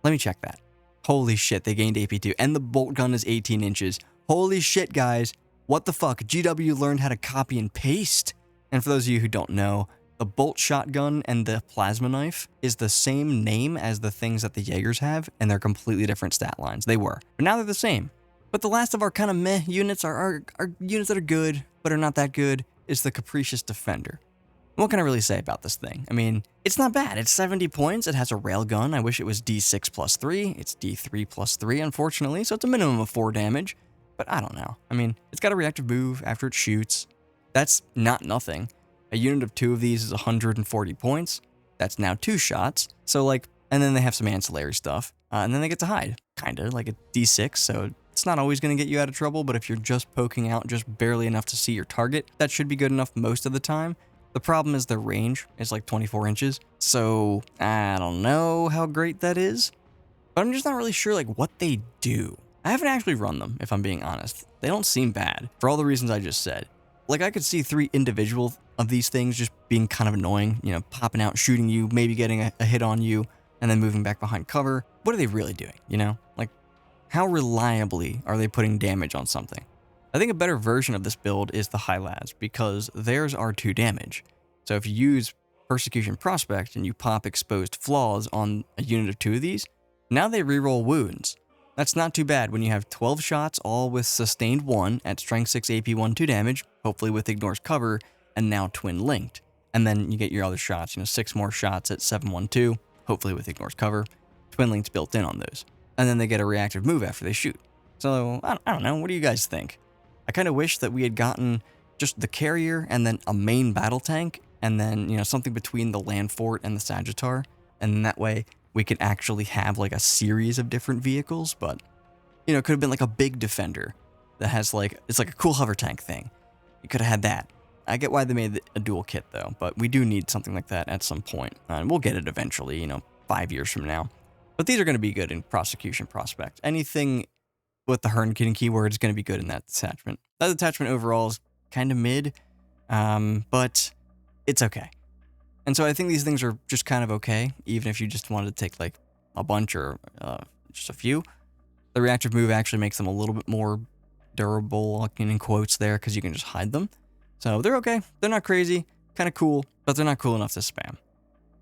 S1: Let me check that. Holy shit, they gained AP2, and the bolt gun is 18 inches. Holy shit, guys. What the fuck? GW learned how to copy and paste. And for those of you who don't know, the bolt shotgun and the plasma knife is the same name as the things that the Jaegers have, and they're completely different stat lines. They were, but now they're the same. But the last of our kind of meh units are units that are good, but are not that good, is the Capricious Defender. What can I really say about this thing? I mean, it's not bad. It's 70 points. It has a railgun. I wish it was D6 plus 3. It's D3 plus 3, unfortunately, so it's a minimum of 4 damage. But I don't know. I mean, it's got a reactive move after it shoots. That's not nothing. A unit of 2 of these is 140 points. That's now 2 shots. So, and then they have some ancillary stuff. And then they get to hide, kind of, like a D6, so It's not always going to get you out of trouble, but if you're just poking out just barely enough to see your target, that should be good enough most of the time. The problem is their range is like 24 inches, so I don't know how great that is, but I'm just not really sure like what they do. I haven't actually run them, if I'm being honest. They don't seem bad, for all the reasons I just said. Like, I could see 3 individual of these things just being kind of annoying, you know, popping out, shooting you, maybe getting a hit on you, and then moving back behind cover. What are they really doing, you know? Like, how reliably are they putting damage on something? I think a better version of this build is the high lads, because theirs are 2 damage. So if you use Persecution Prospect and you pop exposed flaws on a unit of 2 of these, now they reroll wounds. That's not too bad when you have 12 shots, all with sustained 1 at strength 6 AP 1 2 damage, hopefully with ignores cover, and now twin linked. And then you get your other shots, 6 more shots at 7 1 2, hopefully with ignores cover, twin linked built in on those. And then they get a reactive move after they shoot. So, I don't know, what do you guys think? I kind of wish that we had gotten just the carrier and then a main battle tank, and then, something between the land fort and the Sagittar, and that way we could actually have like a series of different vehicles, but it could have been like a big defender that has it's like a cool hover tank thing. You could have had that. I get why they made a dual kit though, but we do need something like that at some point, and we'll get it eventually, 5 years from now. But these are going to be good in Prosecution Prospect. Anything with the Hernkin keyword is going to be good in that detachment. That detachment overall is kind of mid, but it's okay. And so I think these things are just kind of okay, even if you just wanted to take like a bunch or just a few. The reactive move actually makes them a little bit more durable, in quotes there, because you can just hide them. So they're okay. They're not crazy, kind of cool, but they're not cool enough to spam.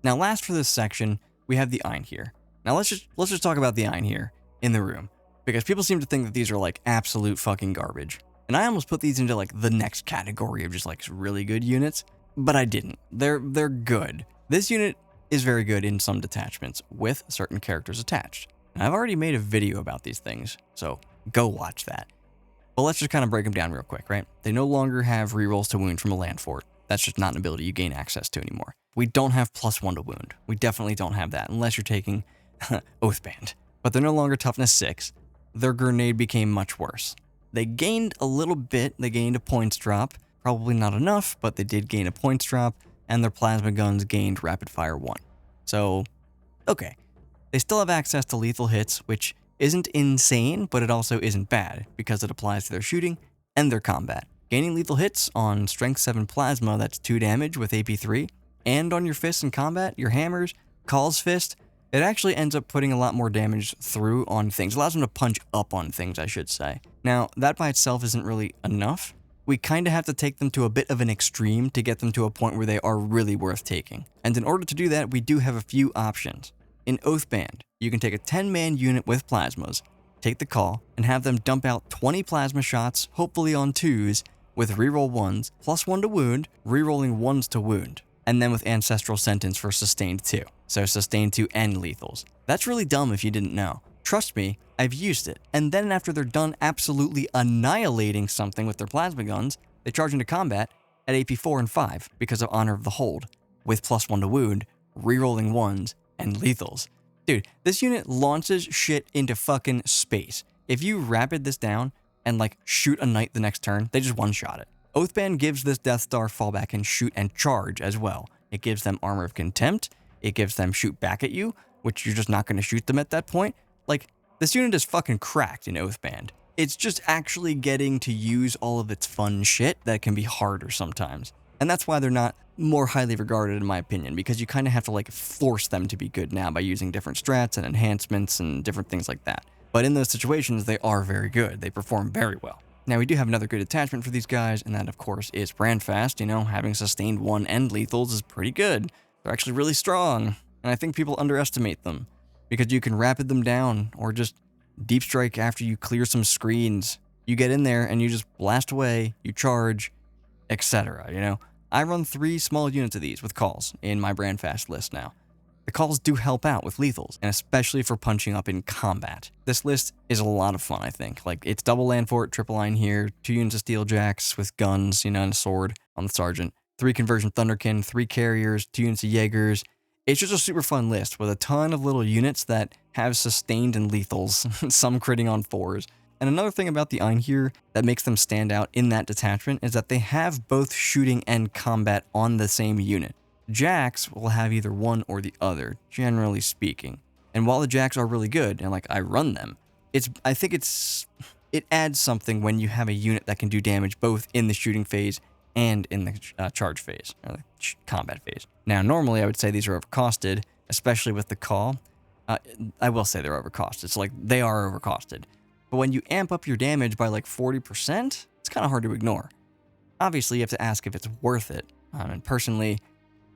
S1: Now, last for this section, we have the Einherjar. Now let's just talk about the Einherjar in the room, because people seem to think that these are like absolute fucking garbage. And I almost put these into like the next category of just like really good units. But I didn't. They're good. This unit is very good in some detachments with certain characters attached. And I've already made a video about these things, so go watch that. But let's just kind of break them down real quick, right? They no longer have rerolls to wound from a land fort. That's just not an ability you gain access to anymore. We don't have +1 to wound. We definitely don't have that unless you're taking Oathband. But they're no longer toughness 6. Their grenade became much worse. They gained a little bit. They gained a points drop. Probably not enough, but they did gain a points drop, and their plasma guns gained rapid fire 1. So, okay. They still have access to lethal hits, which isn't insane, but it also isn't bad, because it applies to their shooting and their combat. Gaining lethal hits on strength 7 plasma, that's 2 damage with AP 3, and on your fists in combat, your hammers, Call's Fist, it actually ends up putting a lot more damage through on things. It allows them to punch up on things, I should say. Now, that by itself isn't really enough. We kind of have to take them to a bit of an extreme to get them to a point where they are really worth taking. And in order to do that, we do have a few options. In Oathband, you can take a 10-man unit with plasmas, take the call, and have them dump out 20 plasma shots, hopefully on 2s, with reroll 1s, +1 to wound, rerolling 1s to wound, and then with Ancestral Sentence for sustained 2. So sustained 2 and lethals. That's really dumb if you didn't know. Trust me, I've used it. And then after they're done absolutely annihilating something with their plasma guns, they charge into combat at AP 4 and 5 because of Honor of the Hold, with +1 to wound, rerolling 1s, and lethals. Dude, this unit launches shit into fucking space. If you rapid this down and shoot a knight the next turn, they just one-shot it. Oathband gives this Death Star fallback and shoot and charge as well. It gives them Armor of Contempt, it gives them shoot back at you, which you're just not going to shoot them at that point. This unit is fucking cracked in Oathband. It's just actually getting to use all of its fun shit that can be harder sometimes. And that's why they're not more highly regarded in my opinion, because you kind of have to force them to be good now by using different strats and enhancements and different things like that. But in those situations, they are very good. They perform very well. Now, we do have another good attachment for these guys, and that, of course, is Brandfast. Having sustained 1 and lethals is pretty good. They're actually really strong, and I think people underestimate them. Because you can rapid them down, or just deep strike after you clear some screens. You get in there and you just blast away, you charge, etc. I run 3 small units of these with calls in my Brandfast list now. The calls do help out with lethals, and especially for punching up in combat. This list is a lot of fun, I think. It's double land fort, triple line here, 2 units of steeljacks with guns, and a sword on the sergeant, 3 conversion thunderkin, 3 carriers, 2 units of Jaegers. It's just a super fun list with a ton of little units that have sustained and lethals, some critting on 4s. And another thing about the Einherjar that makes them stand out in that detachment is that they have both shooting and combat on the same unit. Jacks will have either one or the other, generally speaking. And while the Jacks are really good, and like I run them, I think it adds something when you have a unit that can do damage both in the shooting phase and in the charge phase, or the combat phase. Now, normally I would say these are overcosted, especially with the call. I will say they're overcosted. It's like they are overcosted. But when you amp up your damage by like 40%, it's kind of hard to ignore. Obviously, you have to ask if it's worth it. And personally,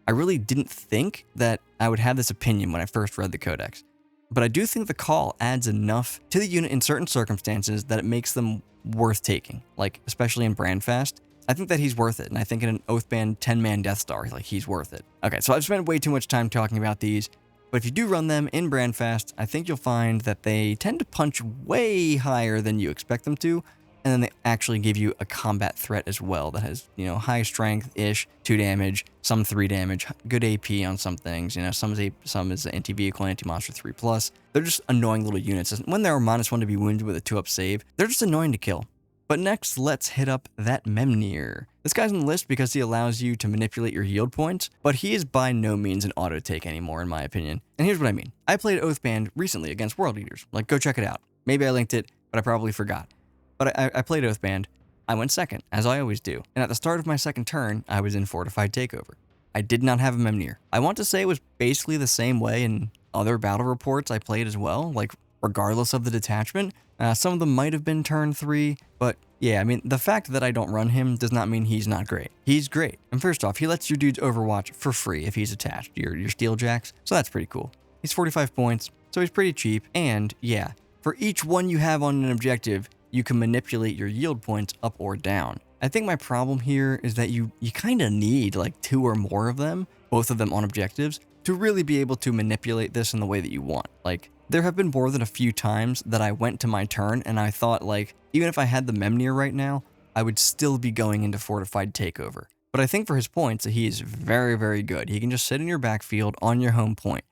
S1: I really didn't think that I would have this opinion when I first read the Codex. But I do think the call adds enough to the unit in certain circumstances that it makes them worth taking, like especially in Brandfast. I think that he's worth it, and I think in an Oathband 10-man Death Star, like he's worth it. Okay, so I've spent way too much time talking about these, but if you do run them in Brandfast, I think you'll find that they tend to punch way higher than you expect them to, and then they actually give you a combat threat as well that has, high strength-ish, 2 damage, some 3 damage, good AP on some things, some is anti-vehicle, anti-monster 3+. They're just annoying little units. When they're -1 to be wounded with a 2-up save, they're just annoying to kill. But next, let's hit up that Memnir. This guy's on the list because he allows you to manipulate your yield points, but he is by no means an auto-take anymore, in my opinion. And here's what I mean. I played Oathband recently against World Eaters. Like, go check it out. Maybe I linked it, but I probably forgot. But I played Oathband. I went second, as I always do. And at the start of my second turn, I was in Fortified Takeover. I did not have a Memnir. I want to say it was basically the same way in other battle reports I played as well, like regardless of the detachment. Some of them might have been turn 3, but yeah, I mean, the fact that I don't run him does not mean he's not great. He's great. And first off, he lets your dudes overwatch for free if he's attached, your Steeljacks, so that's pretty cool. He's 45 points, so he's pretty cheap, and yeah, for each one you have on an objective, you can manipulate your yield points up or down. I think my problem here is that you kind of need like 2 or more of them, both of them on objectives, to really be able to manipulate this in the way that you want. Like, there have been more than a few times that I went to my turn and I thought, like, even if I had the Memnir right now, I would still be going into Fortified Takeover. But I think for his points, he is very, very good. He can just sit in your backfield on your home point.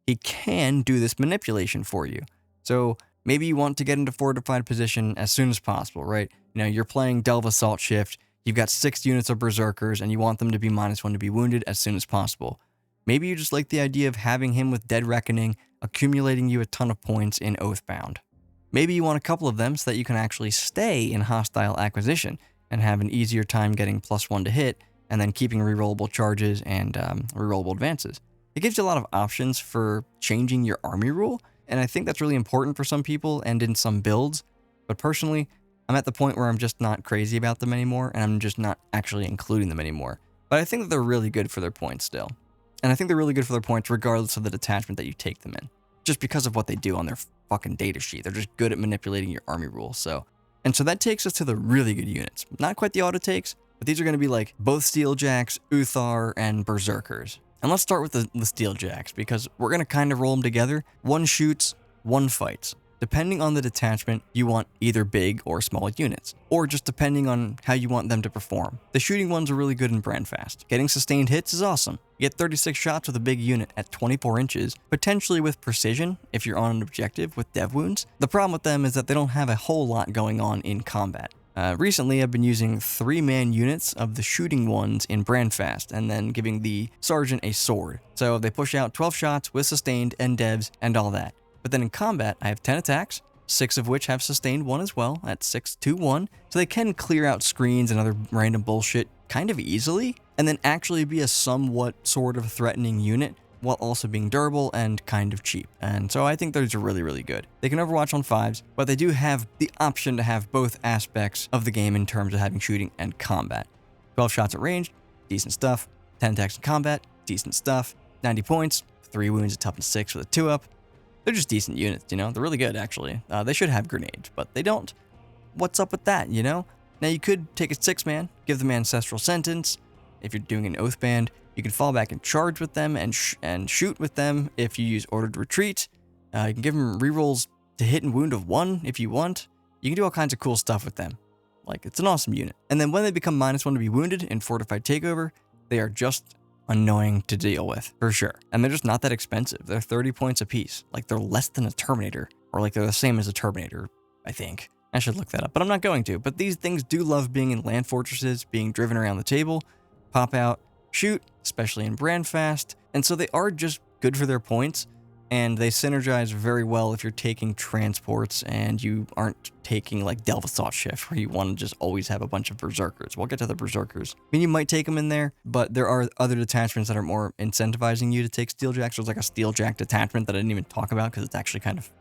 S1: He can do this manipulation for you. So maybe you want to get into fortified position as soon as possible, right? You're playing Delve Assault Shift, you've got 6 units of Berserkers, and you want them to be -1 to be wounded as soon as possible. Maybe you just like the idea of having him with Dead Reckoning, accumulating you a ton of points in Oathbound. Maybe you want a couple of them so that you can actually stay in Hostile Acquisition and have an easier time getting +1 to hit, and then keeping rerollable charges and rerollable advances. It gives you a lot of options for changing your army rule, and I think that's really important for some people and in some builds. But personally, I'm at the point where I'm just not crazy about them anymore, and I'm just not actually including them anymore. But I think that they're really good for their points still. And I think they're really good for their points regardless of the detachment that you take them in. Just because of what they do on their fucking data sheet. They're just good at manipulating your army rule, so. And so that takes us to the really good units. Not quite the auto takes, but these are going to be like both Steeljacks, Uthar, and Berserkers. And let's start with the Steeljacks, because we're going to kind of roll them together. One shoots, one fights. Depending on the detachment, you want either big or small units, or just depending on how you want them to perform. The shooting ones are really good in Brandfast. Getting sustained hits is awesome. You get 36 shots with a big unit at 24 inches, potentially with precision if you're on an objective with dev wounds. The problem with them is that they don't have a whole lot going on in combat. Recently, I've been using 3-man units of the shooting ones in Brandfast, and then giving the sergeant a sword. So they push out 12 shots with sustained and devs and all that. But then in combat, I have 10 attacks, 6 of which have sustained 1 as well, at 6-2-1, so they can clear out screens and other random bullshit kind of easily, and then actually be a somewhat sort of threatening unit, while also being durable and kind of cheap. And so I think those are really, really good. They can overwatch on 5s, but they do have the option to have both aspects of the game in terms of having shooting and combat. 12 shots at range, decent stuff. 10 attacks in combat, decent stuff. 90 points, 3 wounds at toughness 6 with a 2-up. They're just decent units, They're really good, actually. They should have grenades, but they don't. What's up with that, Now, you could take a 6-man, give them Ancestral Sentence. If you're doing an Oathband, you can fall back and charge with them and shoot with them if you use Ordered Retreat. You can give them rerolls to hit and wound of 1 if you want. You can do all kinds of cool stuff with them. Like, it's an awesome unit. And then when they become -1 to be wounded in Fortified Takeover, they are just annoying to deal with, for sure. And they're just not that expensive. They're 30 points apiece. Like, they're less than a Terminator, or like they're the same as a Terminator, I think. I should look that up, but I'm not going to. But these things do love being in land fortresses, being driven around the table, pop out, shoot, especially in Brandfast, and so they are just good for their points, and they synergize very well if you're taking transports and you aren't taking like Delve Thought Shift, where you want to just always have a bunch of Berserkers. We'll get to the Berserkers. I mean, you might take them in there, but there are other detachments that are more incentivizing you to take Steeljacks. There's like a Steeljack detachment that I didn't even talk about because it's actually kind of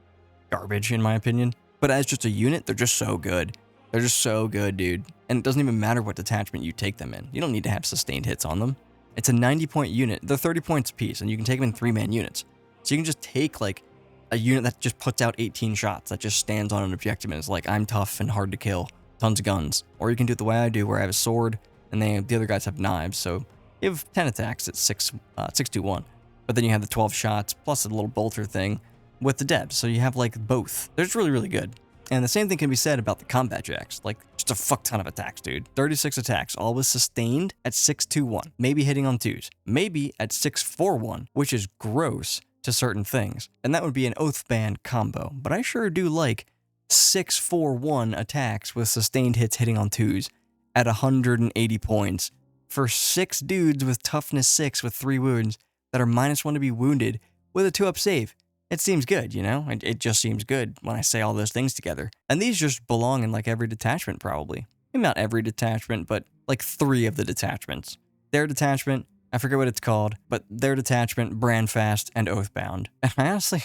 S1: garbage in my opinion. But as just a unit, they're just so good. They're just so good, dude. And it doesn't even matter what detachment you take them in. You don't need to have sustained hits on them. It's a 90-point unit. They're 30 points apiece, and you can take them in 3-man units. So you can just take, like, a unit that just puts out 18 shots, that just stands on an objective and is like, I'm tough and hard to kill. Tons of guns. Or you can do it the way I do, where I have a sword, and the other guys have knives. So you have 10 attacks at 6-2-1. But then you have the 12 shots, plus a little bolter thing with the depth. So you have, like, both. They're just really, really good. And the same thing can be said about the combat jacks. Like, just a fuck ton of attacks, dude. 36 attacks, all with sustained at 6-2-1. Maybe hitting on 2s. Maybe at 6-4-1, which is gross to certain things. And that would be an Oathband combo. But I sure do like 6-4-1 attacks with sustained hits hitting on 2s at 180 points for 6 dudes with toughness 6 with 3 wounds that are -1 to be wounded with a 2-up save. It seems good, you know? It just seems good when I say all those things together. And these just belong in like every detachment probably. Maybe not every detachment, but like 3 of the detachments. Their detachment, I forget what it's called, but their detachment, Brandfast, and Oathbound. And I honestly,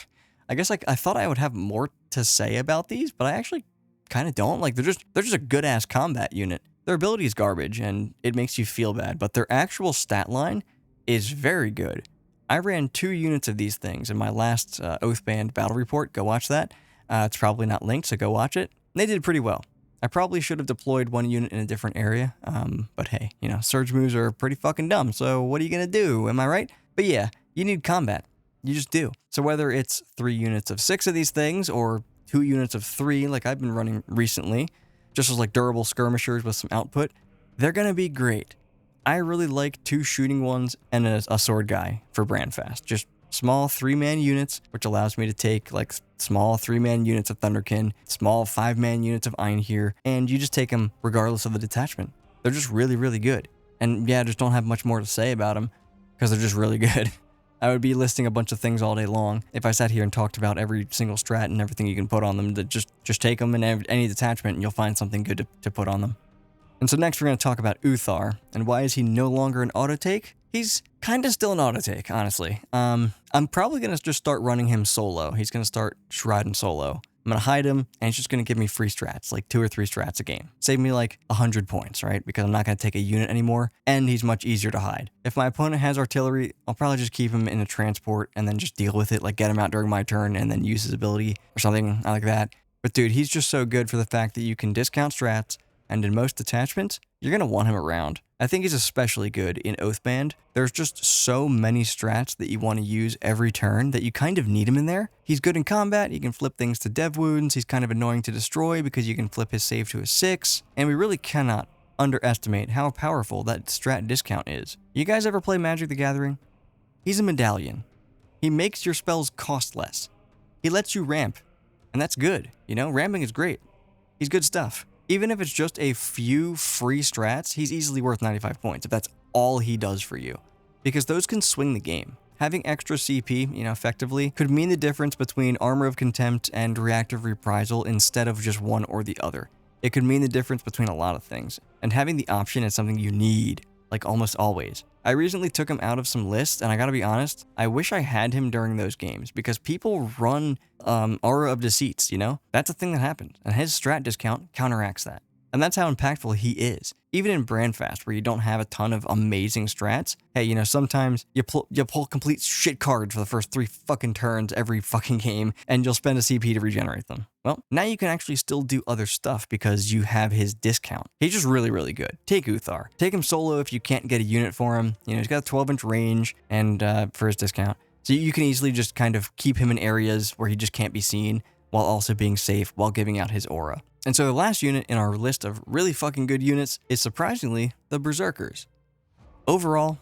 S1: I guess like I thought I would have more to say about these, but I actually kind of don't. Like they're just a good-ass combat unit. Their ability is garbage, and it makes you feel bad, but their actual stat line is very good. I ran 2 units of these things in my last Oathband battle report. Go watch that. It's probably not linked, so go watch it. They did pretty well. I probably should have deployed 1 unit in a different area, but hey, you know, surge moves are pretty fucking dumb, so what are you gonna do, am I right? But yeah, you need combat. You just do. So whether it's 3 units of 6 of these things, or 2 units of 3, like I've been running recently, just as like durable skirmishers with some output, they're gonna be great. I really like 2 shooting ones and a sword guy for Brandfast. Just small 3-man units, which allows me to take like small 3-man units of Thunderkin, small 5-man units of Einhir, and you just take them regardless of the detachment. They're just really, really good. And yeah, I just don't have much more to say about them because they're just really good. I would be listing a bunch of things all day long if I sat here and talked about every single strat and everything you can put on them. That just take them in any detachment and you'll find something good to put on them. And so next we're going to talk about Uthar, and why is he no longer an auto-take? He's kind of still an auto-take, honestly. I'm probably going to just start running him solo. He's going to start riding solo. I'm going to hide him, and he's just going to give me free strats, like 2 or 3 strats a game. Save me like 100 points, right? Because I'm not going to take a unit anymore, and he's much easier to hide. If my opponent has artillery, I'll probably just keep him in a transport and then just deal with it, like get him out during my turn and then use his ability or something like that. But dude, he's just so good for the fact that you can discount strats, and in most detachments, you're going to want him around. I think he's especially good in Oathband. There's just so many strats that you want to use every turn that you kind of need him in there. He's good in combat, he can flip things to dev wounds, he's kind of annoying to destroy because you can flip his save to a 6, and we really cannot underestimate how powerful that strat discount is. You guys ever play Magic the Gathering? He's a medallion. He makes your spells cost less. He lets you ramp, and that's good. You know, ramping is great. He's good stuff. Even if it's just a few free strats, he's easily worth 95 points if that's all he does for you. Because those can swing the game. Having extra CP, you know, effectively, could mean the difference between Armor of Contempt and Reactive Reprisal instead of just one or the other. It could mean the difference between a lot of things. And having the option is something you need, like almost always. I recently took him out of some lists, and I gotta be honest, I wish I had him during those games, because people run Aura of Deceits, you know? That's a thing that happens, and his strat discount counteracts that. And that's how impactful he is. Even in Brandfast, where you don't have a ton of amazing strats, hey, you know, sometimes you pull complete shit cards for the first 3 fucking turns every fucking game, and you'll spend a CP to regenerate them. Well, now you can actually still do other stuff because you have his discount. He's just really, really good. Take Uthar. Take him solo if you can't get a unit for him. You know, he's got a 12-inch range and for his discount. So you can easily just kind of keep him in areas where he just can't be seen, while also being safe while giving out his aura. And so the last unit in our list of really fucking good units is surprisingly the Berserkers. Overall,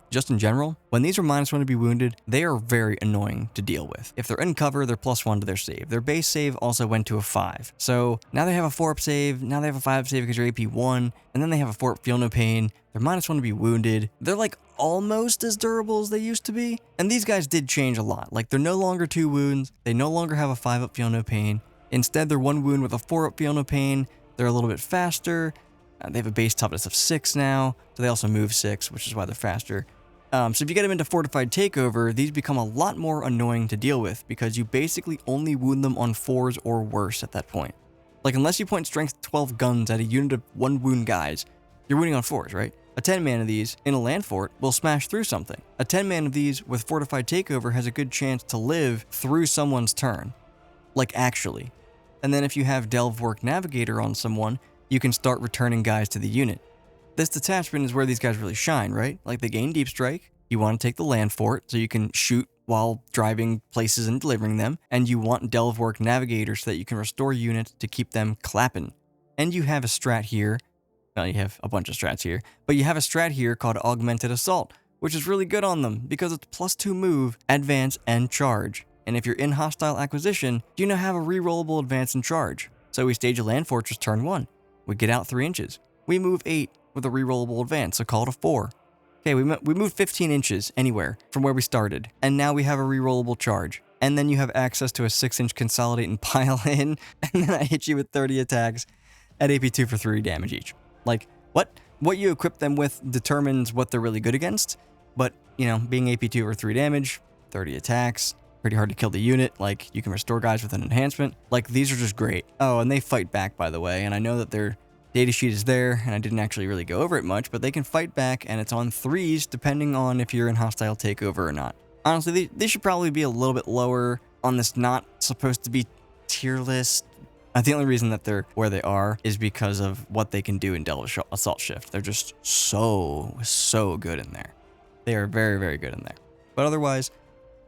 S1: just in general, when these are -1 to be wounded, they are very annoying to deal with. If they're in cover, they're +1 to their save. Their base save also went to a 5. So now they have a 4-up save, now they have a 5-up save because you're AP 1, and then they have a 4-up feel no pain. They're -1 to be wounded. They're like almost as durable as they used to be. And these guys did change a lot. Like they're no longer 2 wounds. They no longer have a 5-up feel no pain. Instead, they're 1 wound with a 4-up feel no pain. They're a little bit faster. They have a base toughness of 6 now, so they also move 6, which is why they're faster. So if you get them into Fortified Takeover, these become a lot more annoying to deal with because you basically only wound them on 4s or worse at that point. Like unless you point strength 12 guns at a unit of 1 wound guys, you're wounding on 4s, right? A 10-man of these in a land fort will smash through something. A 10-man of these with Fortified Takeover has a good chance to live through someone's turn. Like actually. And then if you have Delve Work Navigator on someone, you can start returning guys to the unit. This detachment is where these guys really shine, right? Like they gain Deep Strike, you want to take the land fort so you can shoot while driving places and delivering them, and you want Delve Work Navigator so that you can restore units to keep them clapping. And you have a strat here, well you have a bunch of strats here, but you have a strat here called Augmented Assault, which is really good on them because it's +2 move, advance, and charge. And if you're in hostile acquisition, you now have a rerollable advance and charge. So we stage a land fortress turn 1. We get out 3 inches. We move 8 with a rerollable advance, so call it a 4. Okay, we moved 15 inches anywhere from where we started, and now we have a rerollable charge. And then you have access to a 6-inch consolidate and pile in, and then I hit you with 30 attacks at AP2 for 3 damage each. Like, what you equip them with determines what they're really good against, but, you know, being AP2 for 3 damage, 30 attacks, pretty hard to kill the unit, like, you can restore guys with an enhancement. Like, these are just great. Oh, and they fight back, by the way, and I know that their datasheet is there, and I didn't actually really go over it much, but they can fight back, and it's on 3s, depending on if you're in hostile takeover or not. Honestly, they should probably be a little bit lower on this not supposed to be tier list. The only reason that they're where they are is because of what they can do in Delve Assault Shift. They're just so good in there. They are very, very good in there. But otherwise,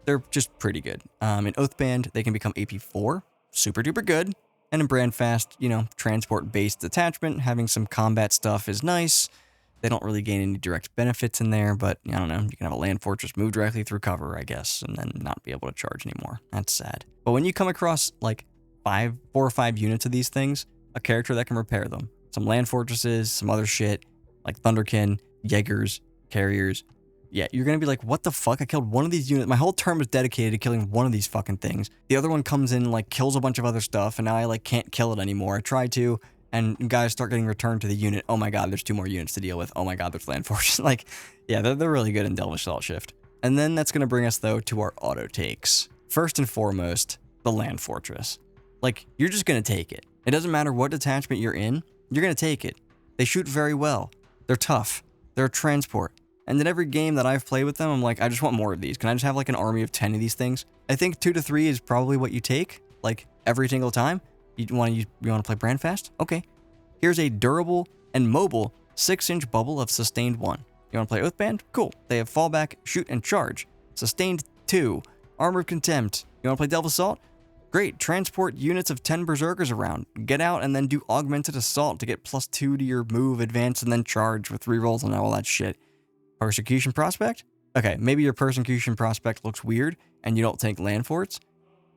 S1: they're just pretty good. In Oathband, they can become AP4, super duper good. And in Brandfast, you know, transport-based detachment, having some combat stuff is nice. They don't really gain any direct benefits in there, but, I don't know, you can have a land fortress move directly through cover, I guess, and then not be able to charge anymore. That's sad. But when you come across, like, 4 or 5 units of these things, a character that can repair them. Some land fortresses, some other shit, like Thunderkin, Jaegers, Carriers. Yeah, you're gonna be like, what the fuck? I killed one of these units. My whole turn was dedicated to killing one of these fucking things. The other one comes in, like, kills a bunch of other stuff, and now I, like, can't kill it anymore. I try to, and guys start getting returned to the unit. Oh my god, there's 2 more units to deal with. Oh my god, there's land fortress. Like, yeah, they're really good in Delve Assault Shift. And then that's gonna bring us, though, to our auto takes. First and foremost, the land fortress. Like, you're just gonna take it. It doesn't matter what detachment you're in, you're gonna take it. They shoot very well. They're tough. They're a transport. And in every game that I've played with them, I'm like, I just want more of these. Can I just have like an army of 10 of these things? I think 2 to 3 is probably what you take, like every single time. You want to play Brandfast? Okay. Here's a durable and mobile 6-inch bubble of sustained 1. You want to play Oathband? Cool. They have fallback, shoot, and charge. Sustained 2. Armor of Contempt. You want to play Delve Assault? Great, transport units of 10 Berserkers around. Get out and then do Augmented Assault to get +2 to your move, advance, and then charge with rerolls and all that shit. Persecution Prospect? Okay, maybe your Persecution Prospect looks weird and you don't take land forts,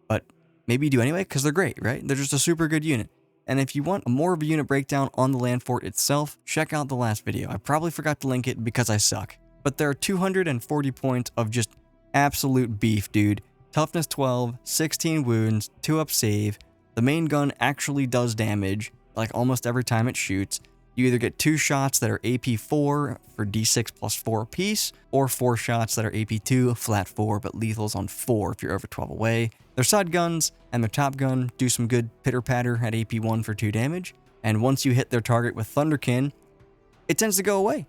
S1: but maybe you do anyway because they're great, right? They're just a super good unit. And if you want more of a unit breakdown on the land fort itself, check out the last video. I probably forgot to link it because I suck. But there are 240 points of just absolute beef, dude. Toughness 12, 16 wounds, 2-up save. The main gun actually does damage, like almost every time it shoots. You either get 2 shots that are AP4 for D6 +4 apiece, or 4 shots that are AP2, flat 4, but lethals on 4 if you're over 12 away. Their side guns and their top gun do some good pitter-patter at AP1 for 2 damage, and once you hit their target with Thunderkin, it tends to go away.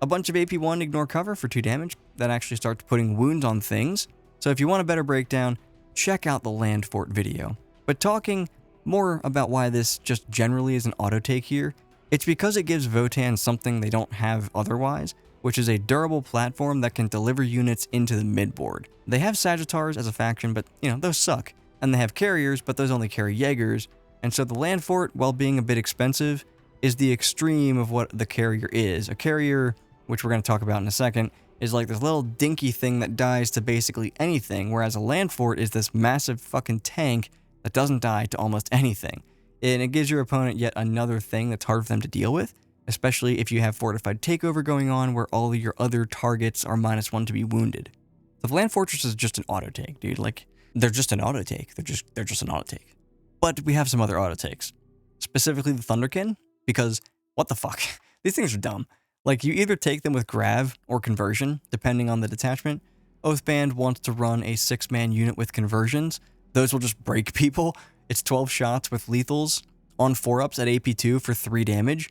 S1: A bunch of AP1 ignore cover for 2 damage. That actually starts putting wounds on things. So if you want a better breakdown, check out the land fort video. But talking more about why this just generally is an auto take here, it's because it gives VOTANN something they don't have otherwise, which is a durable platform that can deliver units into the midboard. They have Sagittars as a faction, but you know, those suck. And they have carriers, but those only carry Jaegers. And so the land fort, while being a bit expensive, is the extreme of what the carrier is. A carrier, which we're going to talk about in a second, is like this little dinky thing that dies to basically anything, whereas a land fort is this massive fucking tank that doesn't die to almost anything. And it gives your opponent yet another thing that's hard for them to deal with, especially if you have fortified takeover going on where all of your other targets are -1 to be wounded. The land fortress is just an auto take, dude. Like, they're just an auto take. They're just an auto take. But we have some other auto takes, specifically the Thunderkin, because what the fuck? These things are dumb. Like, you either take them with Grav or Conversion, depending on the detachment. Oathband wants to run a 6-man unit with Conversions. Those will just break people. It's 12 shots with lethals on 4-ups at AP2 for 3 damage,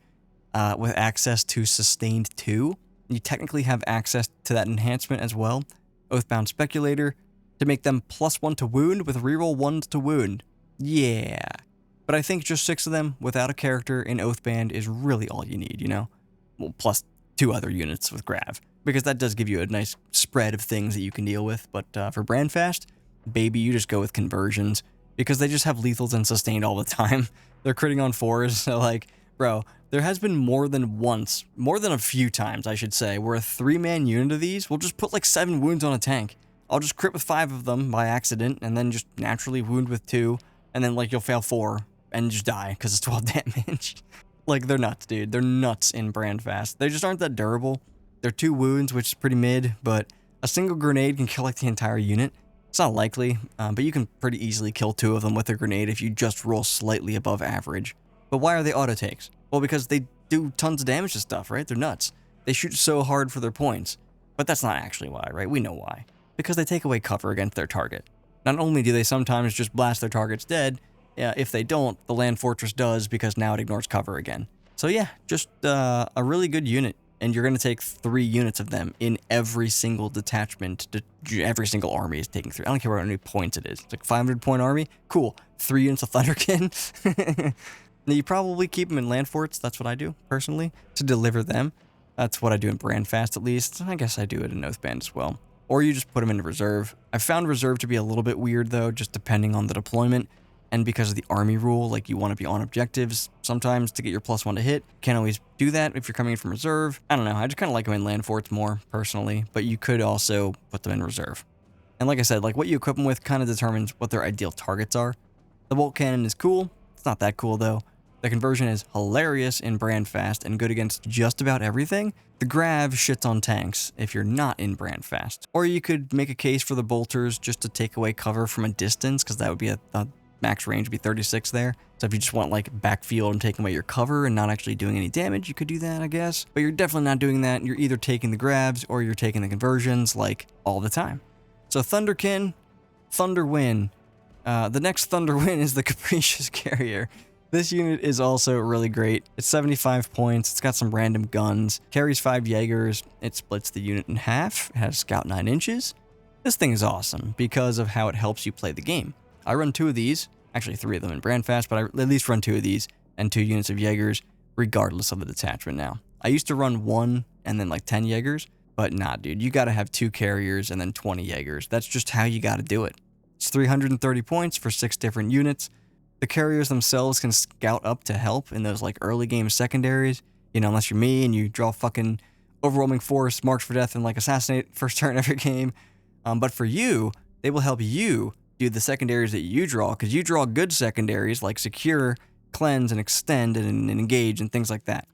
S1: with access to Sustained 2. You technically have access to that enhancement as well. Oathbound Speculator, to make them +1 to wound with reroll 1s to wound. Yeah. But I think just 6 of them without a character in Oathband is really all you need, you know? Well, plus 2 other units with Grav, because that does give you a nice spread of things that you can deal with. But for Brandfast, baby, you just go with Conversions, because they just have lethals and sustained all the time. They're critting on 4s, so like, bro, there has been more than a few times, I should say, where a 3-man unit of these will just put like 7 wounds on a tank. I'll just crit with 5 of them by accident, and then just naturally wound with 2, and then like you'll fail 4, and just die, because it's 12 damage. Like, they're nuts, dude. They're nuts in Brandfast. They just aren't that durable. They're 2 wounds, which is pretty mid, but a single grenade can kill like the entire unit. It's not likely, but you can pretty easily kill 2 of them with a grenade if you just roll slightly above average. But why are they auto takes? Well, because they do tons of damage to stuff, right? They're nuts. They shoot so hard for their points. But that's not actually why, right? We know why. Because they take away cover against their target. Not only do they sometimes just blast their targets dead, if they don't, the land fortress does, because now it ignores cover again. So yeah, just a really good unit. And you're going to take 3 units of them in every single detachment. Every single army is taking 3. I don't care how many points it is. It's like 500-point army. Cool. 3 units of Thunderkin. Now, you probably keep them in land forts. That's what I do, personally, to deliver them. That's what I do in Brandfast, at least. I guess I do it in Oathband as well. Or you just put them into reserve. I found reserve to be a little bit weird, though, just depending on the deployment. And because of the army rule, like, you want to be on objectives sometimes to get your +1 to hit. Can't always do that if you're coming in from reserve. I don't know. I just kind of like them in land forts more, personally. But you could also put them in reserve. And like I said, like, what you equip them with kind of determines what their ideal targets are. The bolt cannon is cool. It's not that cool, though. The conversion is hilarious in Brandfast and good against just about everything. The Grav shits on tanks if you're not in Brandfast. Or you could make a case for the bolters just to take away cover from a distance, because that would be a max range would be 36 there. So if you just want like backfield and taking away your cover and not actually doing any damage, you could do that, I guess. But you're definitely not doing that. You're either taking the Gravs or you're taking the conversions like all the time. So Thunderkin, Thunderwin. The next Thunderwin is the Capricious Carrier. This unit is also really great. It's 75 points. It's got some random guns. Carries 5 Jaegers. It splits the unit in half. It has Scout 9 inches. This thing is awesome because of how it helps you play the game. I run 2 of these. Actually, 3 of them in Brandfast, but I at least run 2 of these and 2 units of Jaegers, regardless of the detachment now. I used to run 1 and then like 10 Jaegers, but nah, dude. You gotta have 2 carriers and then 20 Jaegers. That's just how you gotta do it. It's 330 points for 6 different units. The carriers themselves can scout up to help in those like early game secondaries, you know, unless you're me and you draw fucking overwhelming force, march for death, and like assassinate first turn every game. But for you, they will help you do the secondaries that you draw, because you draw good secondaries like secure, cleanse, and extend, and engage, and things like that.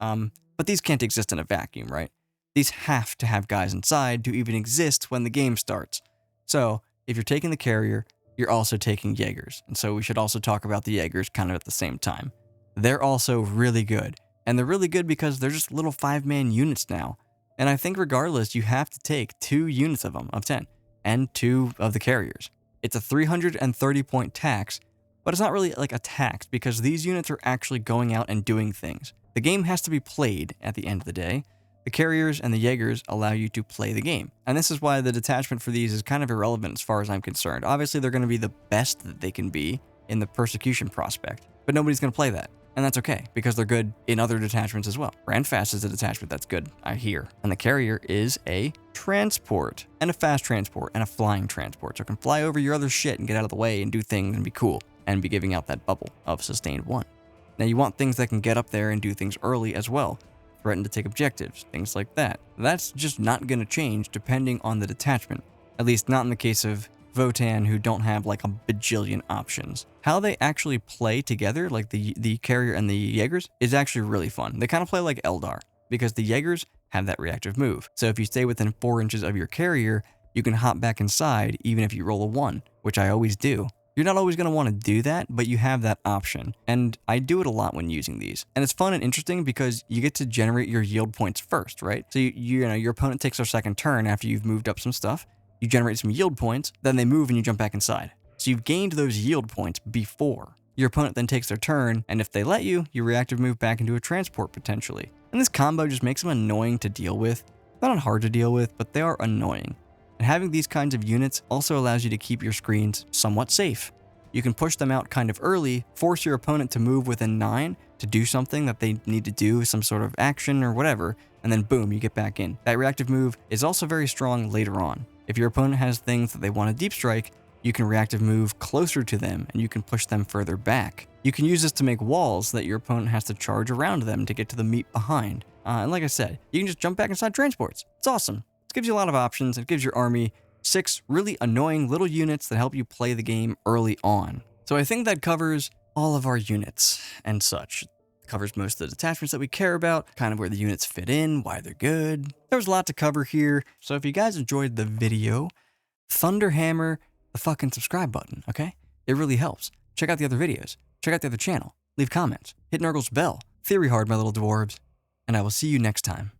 S1: But these can't exist in a vacuum, right? These have to have guys inside to even exist when the game starts. So if you're taking the carrier, you're also taking Jaegers. And so we should also talk about the Jaegers kind of at the same time. They're also really good. And they're really good because they're just little 5-man units now. And I think regardless, you have to take 2 units of them, of 10, and 2 of the carriers. It's a 330-point tax, but it's not really like a tax because these units are actually going out and doing things. The game has to be played at the end of the day. The carriers and the Jaegers allow you to play the game. And this is why the detachment for these is kind of irrelevant as far as I'm concerned. Obviously, they're going to be the best that they can be in the persecution prospect, but nobody's going to play that. And that's okay, because they're good in other detachments as well. Brandfast is a detachment that's good, I hear. And the carrier is a transport, and a fast transport, and a flying transport. So it can fly over your other shit and get out of the way and do things and be cool, and be giving out that bubble of sustained 1. Now you want things that can get up there and do things early as well. threaten to take objectives, things like that. That's just not going to change depending on the detachment, at least not in the case of VOTANN, who don't have like a bajillion options. How they actually play together, like the carrier and the Jaegers, is actually really fun. They kind of play like Eldar, because the Jaegers have that reactive move. So if you stay within 4 inches of your carrier, you can hop back inside even if you roll a 1, which I always do. You're not always going to want to do that, but you have that option. And I do it a lot when using these. And it's fun and interesting because you get to generate your yield points first, right? So you know, your opponent takes their second turn after you've moved up some stuff. You generate some yield points, then they move and you jump back inside. So you've gained those yield points before. Your opponent then takes their turn, and if they let you, you reactive move back into a transport potentially. And this combo just makes them annoying to deal with. They're not hard to deal with, but they are annoying. And having these kinds of units also allows you to keep your screens somewhat safe. You can push them out kind of early, force your opponent to move within 9 to do something that they need to do, some sort of action or whatever, and then boom, you get back in. That reactive move is also very strong later on. If your opponent has things that they want to deep strike, you can reactive move closer to them and you can push them further back. You can use this to make walls that your opponent has to charge around them to get to the meat behind. And like I said, you can just jump back inside transports. It's awesome. It gives you a lot of options. It gives your army 6 really annoying little units that help you play the game early on. So I think that covers all of our units and such. Covers most of the detachments that we care about, kind of where the units fit in, why they're good. There was a lot to cover here, so if you guys enjoyed the video, thunderhammer the fucking subscribe button, okay? It really helps. Check out the other videos. Check out the other channel. Leave comments. Hit Nurgle's bell. Theory hard, my little dwarves. And I will see you next time.